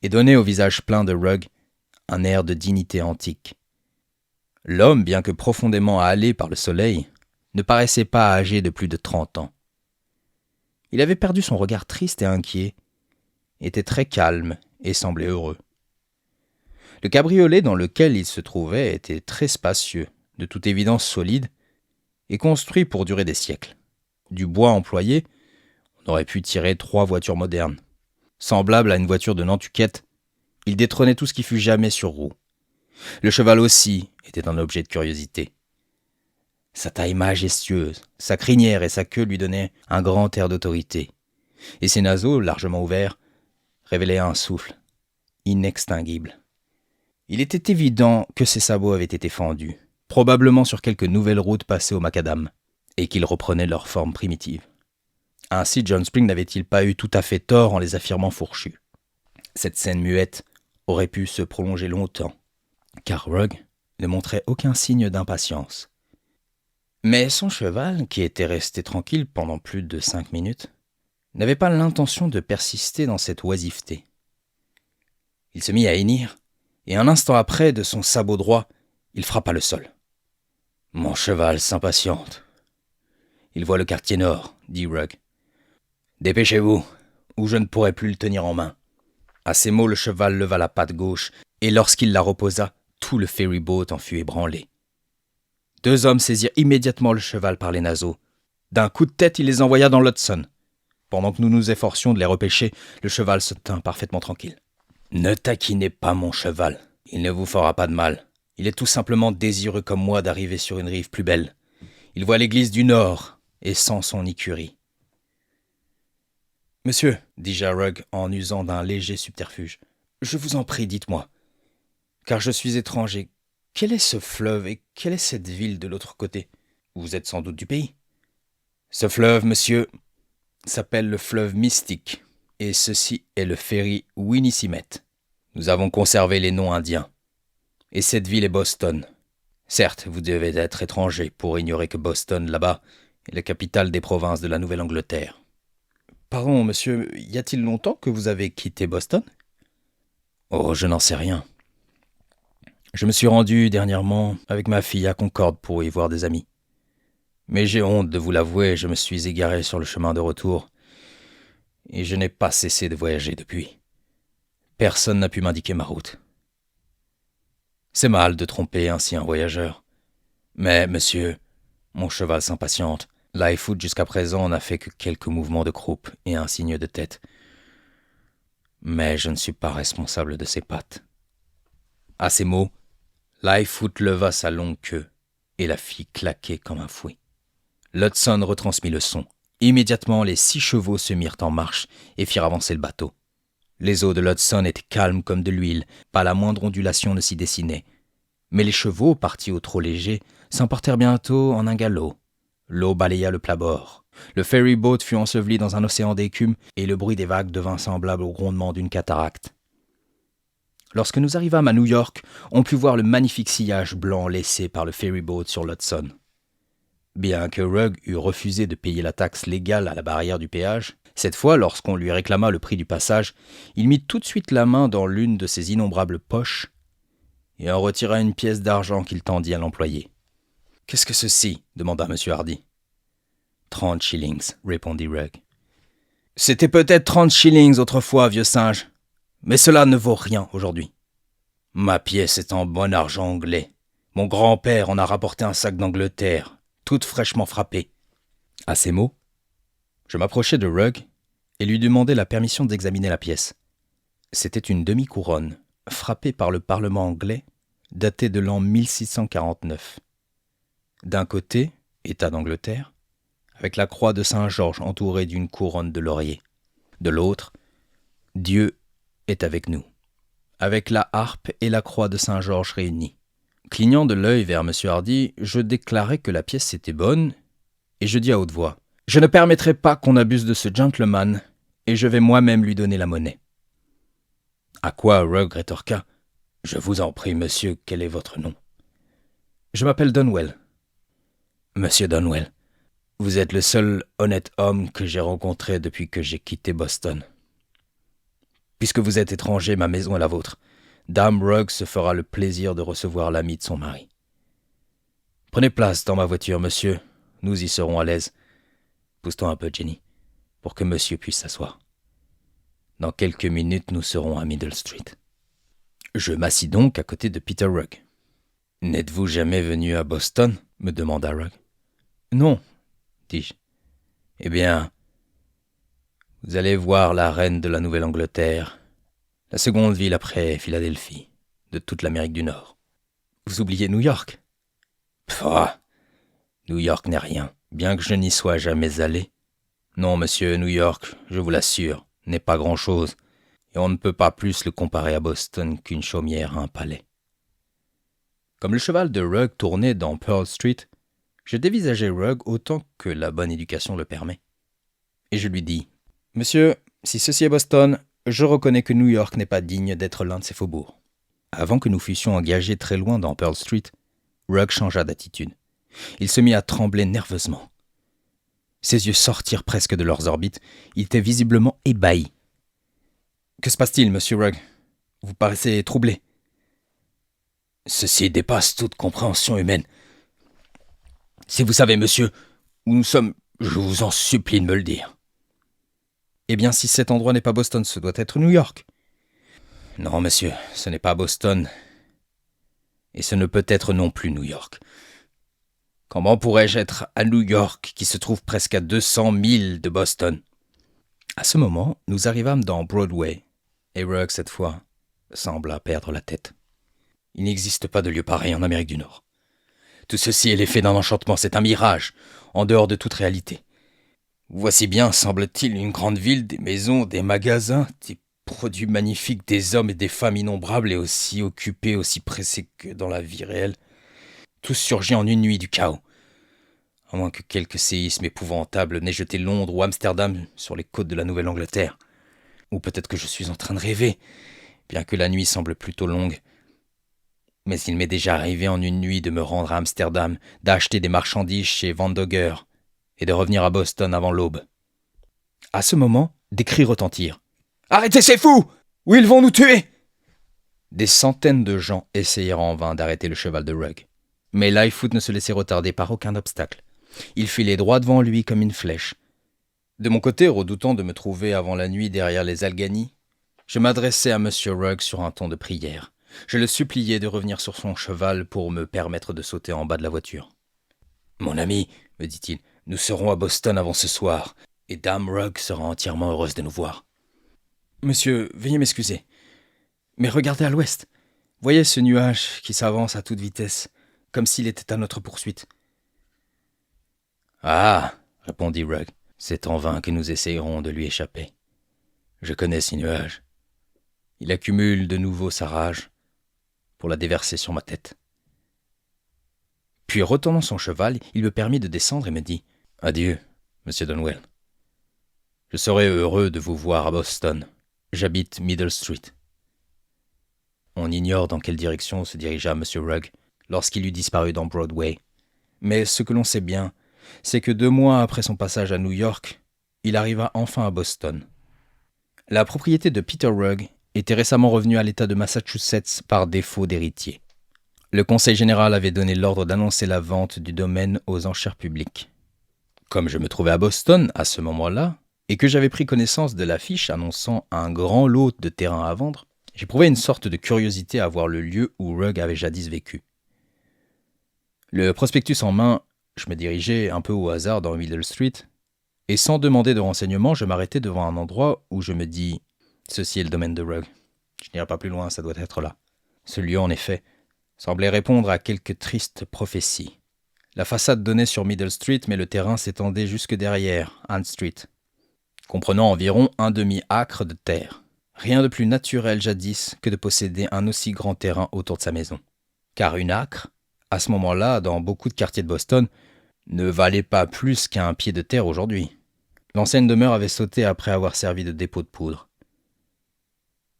et donnait au visage plein de Rugg un air de dignité antique. L'homme, bien que profondément hâlé par le soleil, ne paraissait pas âgé de plus de 30 ans. Il avait perdu son regard triste et inquiet, était très calme et semblait heureux. Le cabriolet dans lequel il se trouvait était très spacieux, de toute évidence solide, et construit pour durer des siècles. Du bois employé, on aurait pu tirer 3 voitures modernes. Semblable à une voiture de Nantucket, il détrônait tout ce qui fut jamais sur roue. Le cheval aussi était un objet de curiosité. Sa taille majestueuse, sa crinière et sa queue lui donnaient un grand air d'autorité, et ses naseaux, largement ouverts, révélaient un souffle inextinguible. Il était évident que ses sabots avaient été fendus, probablement sur quelque nouvelle route passée au macadam, et qu'ils reprenaient leur forme primitive. Ainsi John Spring n'avait-il pas eu tout à fait tort en les affirmant fourchus. Cette scène muette aurait pu se prolonger longtemps, car Rugg ne montrait aucun signe d'impatience. Mais son cheval, qui était resté tranquille pendant plus de 5 minutes, n'avait pas l'intention de persister dans cette oisiveté. Il se mit à hennir, et un instant après, de son sabot droit, il frappa le sol. « Mon cheval s'impatiente. Il voit le quartier nord, » dit Rugg. « Dépêchez-vous, ou je ne pourrai plus le tenir en main. » À ces mots, le cheval leva la patte gauche, et lorsqu'il la reposa, tout le ferry-boat en fut ébranlé. 2 hommes saisirent immédiatement le cheval par les naseaux. D'un coup de tête, il les envoya dans l'Hudson. Pendant que nous nous efforcions de les repêcher, le cheval se tint parfaitement tranquille. « Ne taquinez pas mon cheval, il ne vous fera pas de mal. Il est tout simplement désireux comme moi d'arriver sur une rive plus belle. Il voit l'église du Nord et sent son écurie. »« Monsieur, dis-je à Rugg en usant d'un léger subterfuge, je vous en prie, dites-moi, car je suis étranger. Quel est ce fleuve et quelle est cette ville de l'autre côté? Vous êtes sans doute du pays. » « Ce fleuve, monsieur, s'appelle le fleuve Mystique, et ceci est le ferry Winnisimet. Nous avons conservé les noms indiens. Et cette ville est Boston. Certes, vous devez être étranger pour ignorer que Boston, là-bas, est la capitale des provinces de la Nouvelle-Angleterre. »« Pardon, monsieur, y a-t-il longtemps que vous avez quitté Boston ? » ?»« Oh, je n'en sais rien. Je me suis rendu dernièrement avec ma fille à Concorde pour y voir des amis. Mais j'ai honte de vous l'avouer, je me suis égaré sur le chemin de retour, et je n'ai pas cessé de voyager depuis. Personne n'a pu m'indiquer ma route. C'est mal de tromper ainsi un voyageur. Mais, monsieur, mon cheval s'impatiente. Lightfoot jusqu'à présent n'a fait que quelques mouvements de croupe et un signe de tête. Mais je ne suis pas responsable de ses pattes. » À ces mots, Lightfoot leva sa longue queue et la fit claquer comme un fouet. L'Hudson retransmit le son. Immédiatement, les 6 chevaux se mirent en marche et firent avancer le bateau. Les eaux de l'Hudson étaient calmes comme de l'huile, pas la moindre ondulation ne s'y dessinait. Mais les chevaux, partis au trot léger, s'emportèrent bientôt en un galop. L'eau balaya le plat-bord. Le ferry-boat fut enseveli dans un océan d'écume et le bruit des vagues devint semblable au grondement d'une cataracte. Lorsque nous arrivâmes à New York, on put voir le magnifique sillage blanc laissé par le ferry-boat sur l'Hudson. Bien que Rugg eût refusé de payer la taxe légale à la barrière du péage, cette fois, lorsqu'on lui réclama le prix du passage, il mit tout de suite la main dans l'une de ses innombrables poches et en retira une pièce d'argent qu'il tendit à l'employé. « Qu'est-ce que ceci ?» demanda M. Hardy. « 30 shillings, répondit Rugg. « C'était peut-être 30 shillings autrefois, vieux singe, mais cela ne vaut rien aujourd'hui. Ma pièce est en bon argent anglais. Mon grand-père en a rapporté un sac d'Angleterre, toute fraîchement frappée. » À ces mots, je m'approchai de Rugg et lui demandai la permission d'examiner la pièce. C'était une demi-couronne, frappée par le Parlement anglais, datée de l'an 1649. D'un côté, État d'Angleterre, avec la croix de Saint-Georges entourée d'une couronne de laurier. De l'autre, Dieu est avec nous, avec la harpe et la croix de Saint-Georges réunies. Clignant de l'œil vers M. Hardy, je déclarai que la pièce était bonne, et je dis à haute voix, « Je ne permettrai pas qu'on abuse de ce gentleman, et je vais moi-même lui donner la monnaie. » À quoi Rugg rétorqua, « Je vous en prie, monsieur, quel est votre nom ?»« Je m'appelle Donwell. »« Monsieur Donwell, vous êtes le seul honnête homme que j'ai rencontré depuis que j'ai quitté Boston. Puisque vous êtes étranger, ma maison est la vôtre. Dame Rugg se fera le plaisir de recevoir l'ami de son mari. Prenez place dans ma voiture, monsieur. Nous y serons à l'aise. Pousse-toi un peu, Jenny, pour que monsieur puisse s'asseoir. Dans quelques minutes, nous serons à Middle Street. » Je m'assis donc à côté de Peter Rugg. « N'êtes-vous jamais venu à Boston ?» me demanda Rugg. « Non, dis-je. Eh bien, vous allez voir la reine de la Nouvelle-Angleterre, la seconde ville après Philadelphie, de toute l'Amérique du Nord. Vous oubliez New York ? Pfff, New York n'est rien, bien que je n'y sois jamais allé. Non, monsieur, New York, je vous l'assure, n'est pas grand-chose, et on ne peut pas plus le comparer à Boston qu'une chaumière à un palais. » Comme le cheval de Rugg tournait dans Pearl Street, je dévisageai Rugg autant que la bonne éducation le permet. Et je lui dis, « Monsieur, si ceci est Boston, je reconnais que New York n'est pas digne d'être l'un de ses faubourgs. » Avant que nous fussions engagés très loin dans Pearl Street, Rugg changea d'attitude. Il se mit à trembler nerveusement. Ses yeux sortirent presque de leurs orbites. Il était visiblement ébahi. « Que se passe-t-il, monsieur Rugg ? Vous paraissez troublé. »« Ceci dépasse toute compréhension humaine. Si vous savez, monsieur, où nous sommes, je vous en supplie de me le dire. »« Eh bien, si cet endroit n'est pas Boston, ce doit être New York. »« Non, monsieur, ce n'est pas Boston. Et ce ne peut être non plus New York. Comment pourrais-je être à New York, qui se trouve presque à 200 milles de Boston ?» À ce moment, nous arrivâmes dans Broadway, et Rugg, cette fois, sembla perdre la tête. Il n'existe pas de lieu pareil en Amérique du Nord. Tout ceci est l'effet d'un enchantement, c'est un mirage, en dehors de toute réalité. Voici bien, semble-t-il, une grande ville, des maisons, des magasins, des produits magnifiques, des hommes et des femmes innombrables et aussi occupés, aussi pressés que dans la vie réelle. Tout surgit en une nuit du chaos. À moins que quelque séisme épouvantable n'ait jeté Londres ou Amsterdam sur les côtes de la Nouvelle-Angleterre. Ou peut-être que je suis en train de rêver, bien que la nuit semble plutôt longue. Mais il m'est déjà arrivé en une nuit de me rendre à Amsterdam, d'acheter des marchandises chez Van Dogger et de revenir à Boston avant l'aube. À ce moment, des cris retentirent. « Arrêtez ces fous! Ou ils vont nous tuer !» Des centaines de gens essayèrent en vain d'arrêter le cheval de Rugg. Mais Lightfoot ne se laissait retarder par aucun obstacle. Il filait droit devant lui comme une flèche. De mon côté, redoutant de me trouver avant la nuit derrière les Alleghanies, je m'adressai à M. Rugg sur un ton de prière. Je le suppliai de revenir sur son cheval pour me permettre de sauter en bas de la voiture. « Mon ami, me dit-il, nous serons à Boston avant ce soir, et Dame Rugg sera entièrement heureuse de nous voir. »« Monsieur, veuillez m'excuser, mais regardez à l'ouest. Voyez ce nuage qui s'avance à toute vitesse, comme s'il était à notre poursuite. »« Ah, répondit Rugg, c'est en vain que nous essayerons de lui échapper. Je connais ces nuages. Il accumule de nouveau sa rage pour la déverser sur ma tête. » Puis, retournant son cheval, il me permit de descendre et me dit « Adieu, monsieur Donwell. Je serai heureux de vous voir à Boston. J'habite Middle Street. » On ignore dans quelle direction se dirigea M. Rugg lorsqu'il eut disparu dans Broadway. Mais ce que l'on sait bien, c'est que 2 mois après son passage à New York, il arriva enfin à Boston. La propriété de Peter Rugg était récemment revenue à l'État de Massachusetts par défaut d'héritier. Le Conseil général avait donné l'ordre d'annoncer la vente du domaine aux enchères publiques. Comme je me trouvais à Boston à ce moment-là, et que j'avais pris connaissance de l'affiche annonçant un grand lot de terrain à vendre, j'éprouvais une sorte de curiosité à voir le lieu où Rugg avait jadis vécu. Le prospectus en main, je me dirigeais un peu au hasard dans Middle Street, et sans demander de renseignements, je m'arrêtai devant un endroit où je me dis « Ceci est le domaine de Rugg. Je n'irai pas plus loin, ça doit être là. » Ce lieu, en effet, semblait répondre à quelques tristes prophéties. La façade donnait sur Middle Street, mais le terrain s'étendait jusque derrière Ann Street, comprenant environ un demi-acre de terre. Rien de plus naturel jadis que de posséder un aussi grand terrain autour de sa maison. Car une acre, à ce moment-là, dans beaucoup de quartiers de Boston, ne valait pas plus qu'un pied de terre aujourd'hui. L'ancienne demeure avait sauté après avoir servi de dépôt de poudre.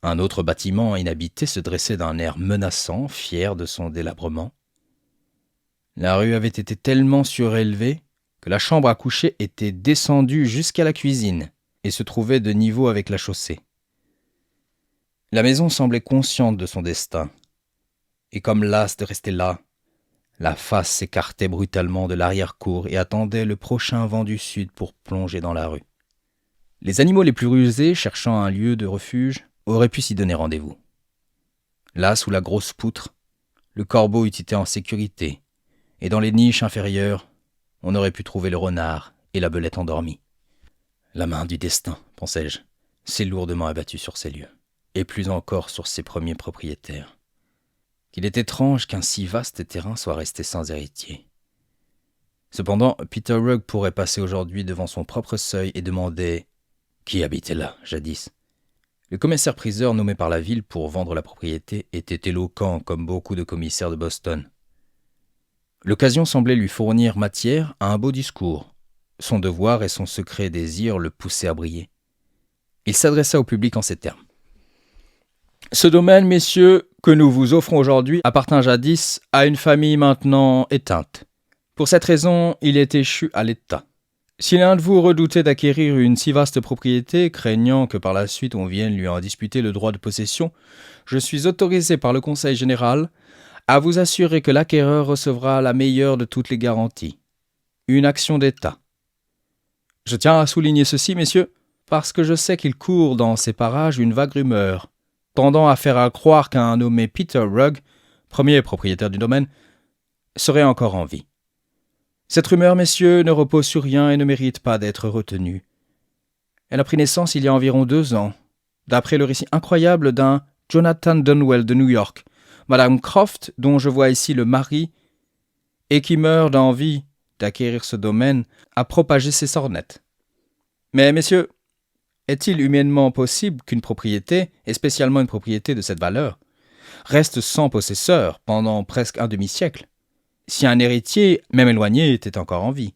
Un autre bâtiment inhabité se dressait d'un air menaçant, fier de son délabrement. La rue avait été tellement surélevée que la chambre à coucher était descendue jusqu'à la cuisine et se trouvait de niveau avec la chaussée. La maison semblait consciente de son destin, et comme lasse de rester là, la face s'écartait brutalement de l'arrière-cour et attendait le prochain vent du sud pour plonger dans la rue. Les animaux les plus rusés, cherchant un lieu de refuge, auraient pu s'y donner rendez-vous. Là, sous la grosse poutre, le corbeau eût été en sécurité, et dans les niches inférieures, on aurait pu trouver le renard et la belette endormie. La main du destin, pensais-je, s'est lourdement abattue sur ces lieux, et plus encore sur ses premiers propriétaires. Qu'il est étrange qu'un si vaste terrain soit resté sans héritier. Cependant, Peter Rugg pourrait passer aujourd'hui devant son propre seuil et demander « Qui habitait là, jadis ?» Le commissaire-priseur nommé par la ville pour vendre la propriété était éloquent comme beaucoup de commissaires de Boston. L'occasion semblait lui fournir matière à un beau discours. Son devoir et son secret désir le poussaient à briller. Il s'adressa au public en ces termes. « Ce domaine, messieurs, que nous vous offrons aujourd'hui appartint jadis à une famille maintenant éteinte. Pour cette raison, il est échu à l'État. Si l'un de vous redoutait d'acquérir une si vaste propriété, craignant que par la suite on vienne lui en disputer le droit de possession, je suis autorisé par le Conseil général à vous assurer que l'acquéreur recevra la meilleure de toutes les garanties. Une action d'État. Je tiens à souligner ceci, messieurs, parce que je sais qu'il court dans ces parages une vague rumeur, tendant à faire croire qu'un nommé Peter Rugg, premier propriétaire du domaine, serait encore en vie. Cette rumeur, messieurs, ne repose sur rien et ne mérite pas d'être retenue. Elle a pris naissance il y a environ 2 ans, d'après le récit incroyable d'un Jonathan Dunwell de New York, Madame Croft, dont je vois ici le mari, et qui meurt d'envie d'acquérir ce domaine, a propagé ses sornettes. Mais, messieurs, est-il humainement possible qu'une propriété, et spécialement une propriété de cette valeur, reste sans possesseur pendant presque un demi-siècle, si un héritier, même éloigné, était encore en vie?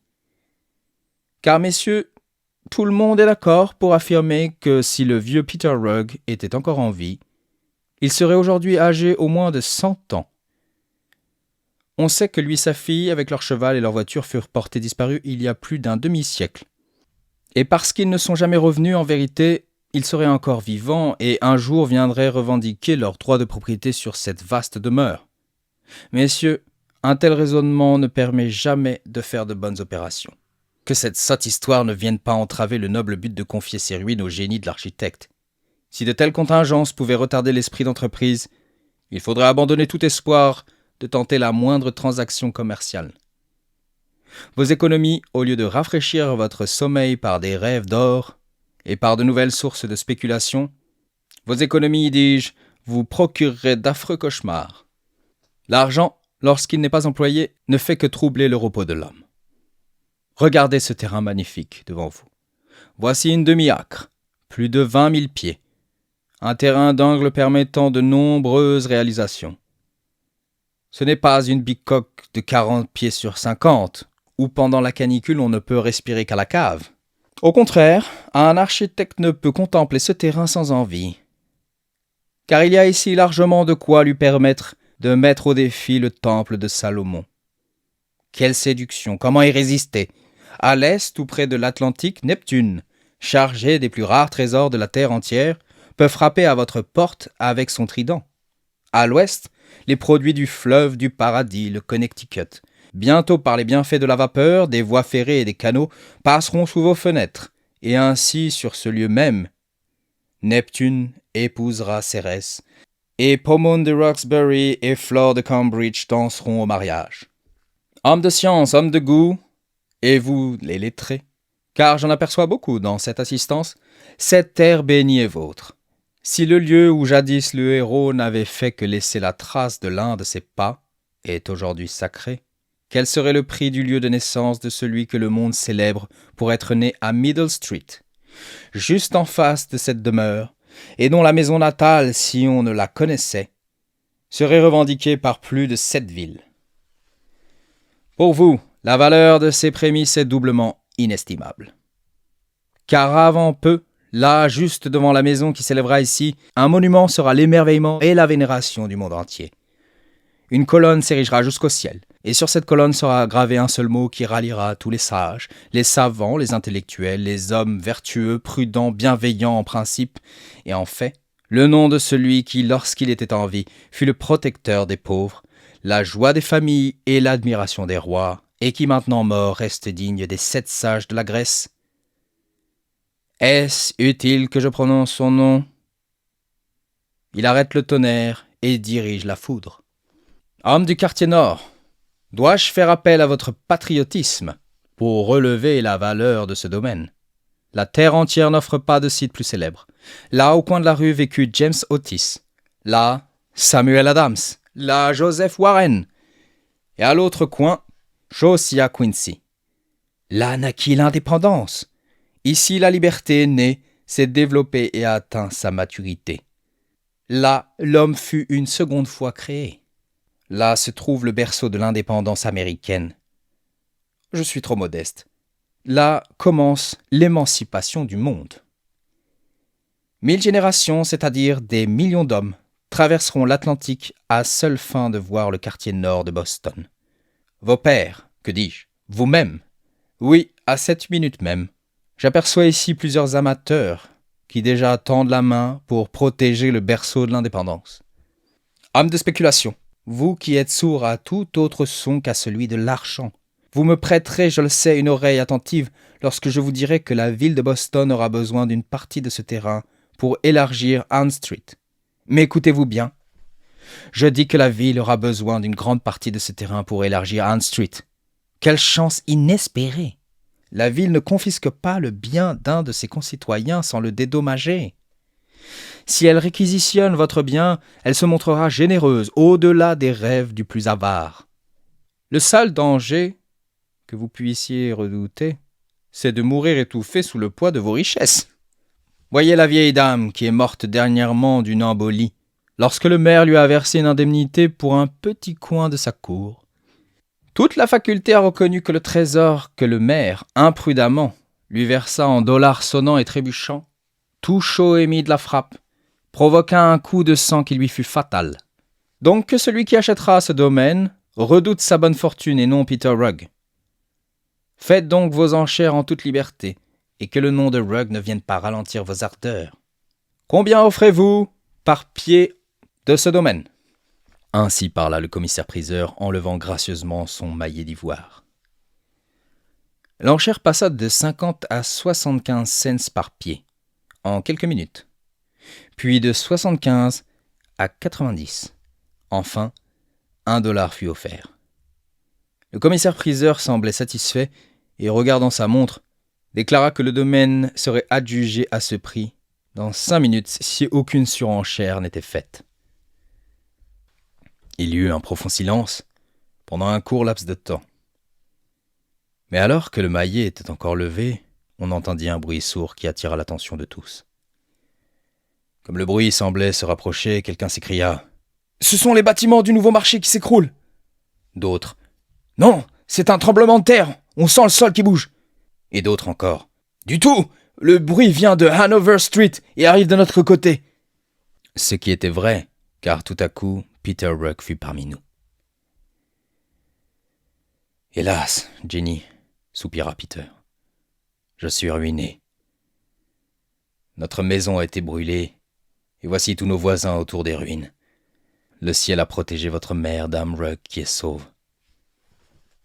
Car, messieurs, tout le monde est d'accord pour affirmer que si le vieux Peter Rugg était encore en vie, il serait aujourd'hui âgé au moins de 100 ans. On sait que lui et sa fille, avec leur cheval et leur voiture, furent portés disparus il y a plus d'un demi-siècle. Et parce qu'ils ne sont jamais revenus, en vérité, ils seraient encore vivants et un jour viendraient revendiquer leur droit de propriété sur cette vaste demeure. Messieurs, un tel raisonnement ne permet jamais de faire de bonnes opérations. Que cette sotte histoire ne vienne pas entraver le noble but de confier ces ruines au génie de l'architecte. Si de telles contingences pouvaient retarder l'esprit d'entreprise, il faudrait abandonner tout espoir de tenter la moindre transaction commerciale. Vos économies, au lieu de rafraîchir votre sommeil par des rêves d'or et par de nouvelles sources de spéculation, vos économies, dis-je, vous procureraient d'affreux cauchemars. L'argent, lorsqu'il n'est pas employé, ne fait que troubler le repos de l'homme. Regardez ce terrain magnifique devant vous. Voici une demi-acre, plus de 20 000 pieds. Un terrain d'angle permettant de nombreuses réalisations. Ce n'est pas une bicoque de 40 pieds sur 50, où pendant la canicule on ne peut respirer qu'à la cave. Au contraire, un architecte ne peut contempler ce terrain sans envie. Car il y a ici largement de quoi lui permettre de mettre au défi le temple de Salomon. Quelle séduction, comment y résister? À l'est, tout près de l'Atlantique, Neptune, chargé des plus rares trésors de la terre entière, peut frapper à votre porte avec son trident. À l'ouest, les produits du fleuve du paradis, le Connecticut, bientôt par les bienfaits de la vapeur, des voies ferrées et des canaux, passeront sous vos fenêtres, et ainsi sur ce lieu même, Neptune épousera Cérès, et Pomone de Roxbury et Flore de Cambridge danseront au mariage. Hommes de science, hommes de goût, et vous, les lettrés, car j'en aperçois beaucoup dans cette assistance, cette terre bénie est vôtre. Si le lieu où jadis le héros n'avait fait que laisser la trace de l'un de ses pas est aujourd'hui sacré, quel serait le prix du lieu de naissance de celui que le monde célèbre pour être né à Middle Street, juste en face de cette demeure, et dont la maison natale, si on ne la connaissait, serait revendiquée par plus de 7 villes. Pour vous, la valeur de ces prémices est doublement inestimable. Car avant peu, là, juste devant la maison qui s'élèvera ici, un monument sera l'émerveillement et la vénération du monde entier. Une colonne s'érigera jusqu'au ciel, et sur cette colonne sera gravé un seul mot qui ralliera tous les sages, les savants, les intellectuels, les hommes vertueux, prudents, bienveillants en principe, et en fait, le nom de celui qui, lorsqu'il était en vie, fut le protecteur des pauvres, la joie des familles et l'admiration des rois, et qui maintenant mort reste digne des 7 sages de la Grèce. Est-ce utile que je prononce son nom? Il arrête le tonnerre et dirige la foudre. Homme du quartier nord, dois-je faire appel à votre patriotisme pour relever la valeur de ce domaine? La terre entière n'offre pas de site plus célèbre. Là, au coin de la rue, vécut James Otis. Là, Samuel Adams. Là, Joseph Warren. Et à l'autre coin, Josiah Quincy. Là naquit l'indépendance. Ici, la liberté née, s'est développée et a atteint sa maturité. Là, l'homme fut une seconde fois créé. Là se trouve le berceau de l'indépendance américaine. Je suis trop modeste. Là commence l'émancipation du monde. 1000 générations, c'est-à-dire des millions d'hommes, traverseront l'Atlantique à seule fin de voir le quartier nord de Boston. Vos pères, que dis-je, vous-même, oui, À cette minute même, j'aperçois ici plusieurs amateurs qui déjà tendent la main pour protéger le berceau de l'indépendance. Âme de spéculation, vous qui êtes sourd à tout autre son qu'à celui de l'argent, vous me prêterez, je le sais, une oreille attentive lorsque je vous dirai que la ville de Boston aura besoin d'une partie de ce terrain pour élargir Ann Street. Mais écoutez-vous bien, je dis que la ville aura besoin d'une grande partie de ce terrain pour élargir Ann Street. Quelle chance inespérée! La ville ne confisque pas le bien d'un de ses concitoyens sans le dédommager. Si elle réquisitionne votre bien, elle se montrera généreuse au-delà des rêves du plus avare. Le seul danger que vous puissiez redouter, c'est de mourir étouffé sous le poids de vos richesses. Voyez la vieille dame qui est morte dernièrement d'une embolie, lorsque le maire lui a versé une indemnité pour un petit coin de sa cour. Toute la faculté a reconnu que le trésor que le maire, imprudemment, lui versa en dollars sonnants et trébuchants, tout chaud émis de la frappe, provoqua un coup de sang qui lui fut fatal. Donc que celui qui achètera ce domaine redoute sa bonne fortune et non Peter Rugg. Faites donc vos enchères en toute liberté, et que le nom de Rugg ne vienne pas ralentir vos ardeurs. Combien offrez-vous par pied de ce domaine ? Ainsi parla le commissaire-priseur en levant gracieusement son maillet d'ivoire. L'enchère passa de 50 à 75 cents par pied, en quelques minutes, puis de 75 à 90. Enfin, $1 fut offert. Le commissaire-priseur semblait satisfait et, regardant sa montre, déclara que le domaine serait adjugé à ce prix dans 5 minutes si aucune surenchère n'était faite. Il y eut un profond silence pendant un court laps de temps. Mais alors que le maillet était encore levé, on entendit un bruit sourd qui attira l'attention de tous. Comme le bruit semblait se rapprocher, quelqu'un s'écria « Ce sont les bâtiments du nouveau marché qui s'écroulent !» D'autres « Non, c'est un tremblement de terre, on sent le sol qui bouge !» Et d'autres encore « Du tout, le bruit vient de Hanover Street et arrive de notre côté !» Ce qui était vrai, car tout à coup, Peter Rugg fut parmi nous. « Hélas, Jenny, soupira Peter, je suis ruiné. Notre maison a été brûlée, et voici tous nos voisins autour des ruines. Le ciel a protégé votre mère, Dame Rugg, qui est sauve. »«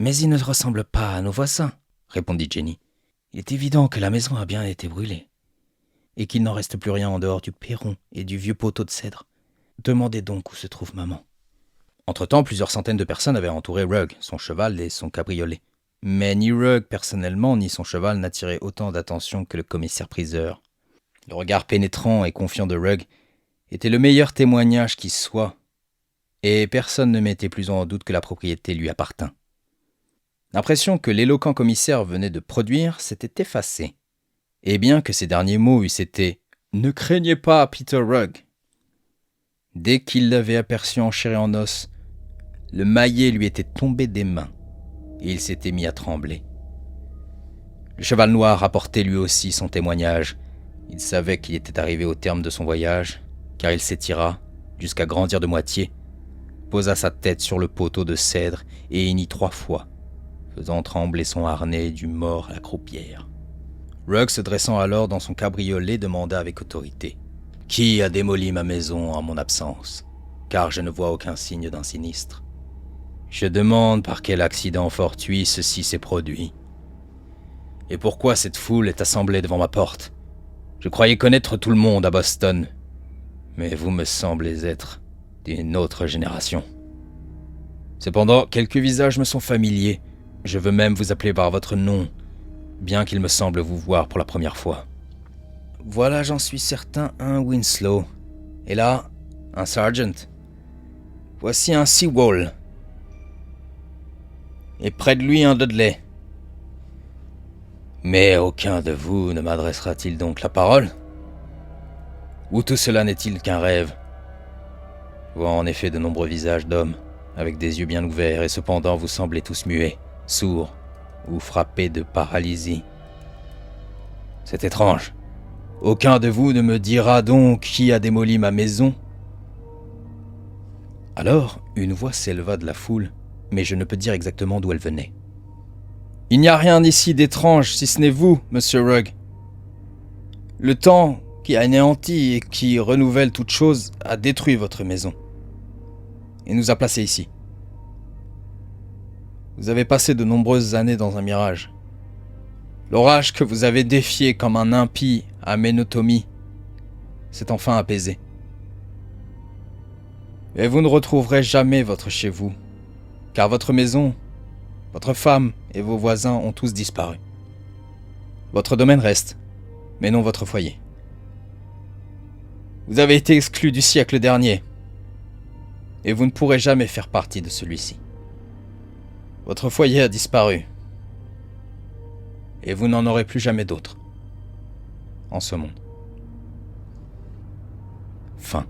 Mais il ne ressemble pas à nos voisins, » répondit Jenny. « Il est évident que la maison a bien été brûlée, et qu'il n'en reste plus rien en dehors du perron et du vieux poteau de cèdre. Demandez donc où se trouve maman. » Entre-temps, plusieurs centaines de personnes avaient entouré Rugg, son cheval et son cabriolet. Mais ni Rugg personnellement, ni son cheval n'attiraient autant d'attention que le commissaire-priseur. Le regard pénétrant et confiant de Rugg était le meilleur témoignage qui soit, et personne ne mettait plus en doute que la propriété lui appartint. L'impression que l'éloquent commissaire venait de produire s'était effacée, et bien que ses derniers mots eussent été « Ne craignez pas, Peter Rugg !» Dès qu'il l'avait aperçu en chair et en os, le maillet lui était tombé des mains, et il s'était mis à trembler. Le cheval noir apportait lui aussi son témoignage. Il savait qu'il était arrivé au terme de son voyage, car il s'étira, jusqu'à grandir de moitié, posa sa tête sur le poteau de cèdre et hennit 3 fois, faisant trembler son harnais du mort à la croupière. Rugg, se dressant alors dans son cabriolet, demanda avec autorité « Qui a démoli ma maison en mon absence, car je ne vois aucun signe d'un sinistre. Je demande par quel accident fortuit ceci s'est produit. Et pourquoi cette foule est assemblée devant ma porte? Je croyais connaître tout le monde à Boston, mais vous me semblez être d'une autre génération. Cependant, quelques visages me sont familiers. Je veux même vous appeler par votre nom, bien qu'il me semble vous voir pour la première fois. Voilà, j'en suis certain, un Winslow. Et là, un Sargent. Voici un Sewall. Et près de lui, un Dudley. Mais aucun de vous ne m'adressera-t-il donc la parole? Ou tout cela n'est-il qu'un rêve? Je vois en effet de nombreux visages d'hommes, avec des yeux bien ouverts, et cependant vous semblez tous muets, sourds, ou frappés de paralysie. C'est étrange. Aucun de vous ne me dira donc qui a démoli ma maison? Alors, une voix s'éleva de la foule, mais je ne peux dire exactement d'où elle venait. Il n'y a rien ici d'étrange si ce n'est vous, Monsieur Rugg. Le temps qui anéantit et qui renouvelle toute chose a détruit votre maison et nous a placés ici. Vous avez passé de nombreuses années dans un mirage. L'orage que vous avez défié comme un impie à Ménotomie s'est enfin apaisé. Et vous ne retrouverez jamais votre chez vous, car votre maison, votre femme et vos voisins ont tous disparu. Votre domaine reste, mais non votre foyer. Vous avez été exclu du siècle dernier, et vous ne pourrez jamais faire partie de celui-ci. Votre foyer a disparu, et vous n'en aurez plus jamais d'autre en ce monde. Fin.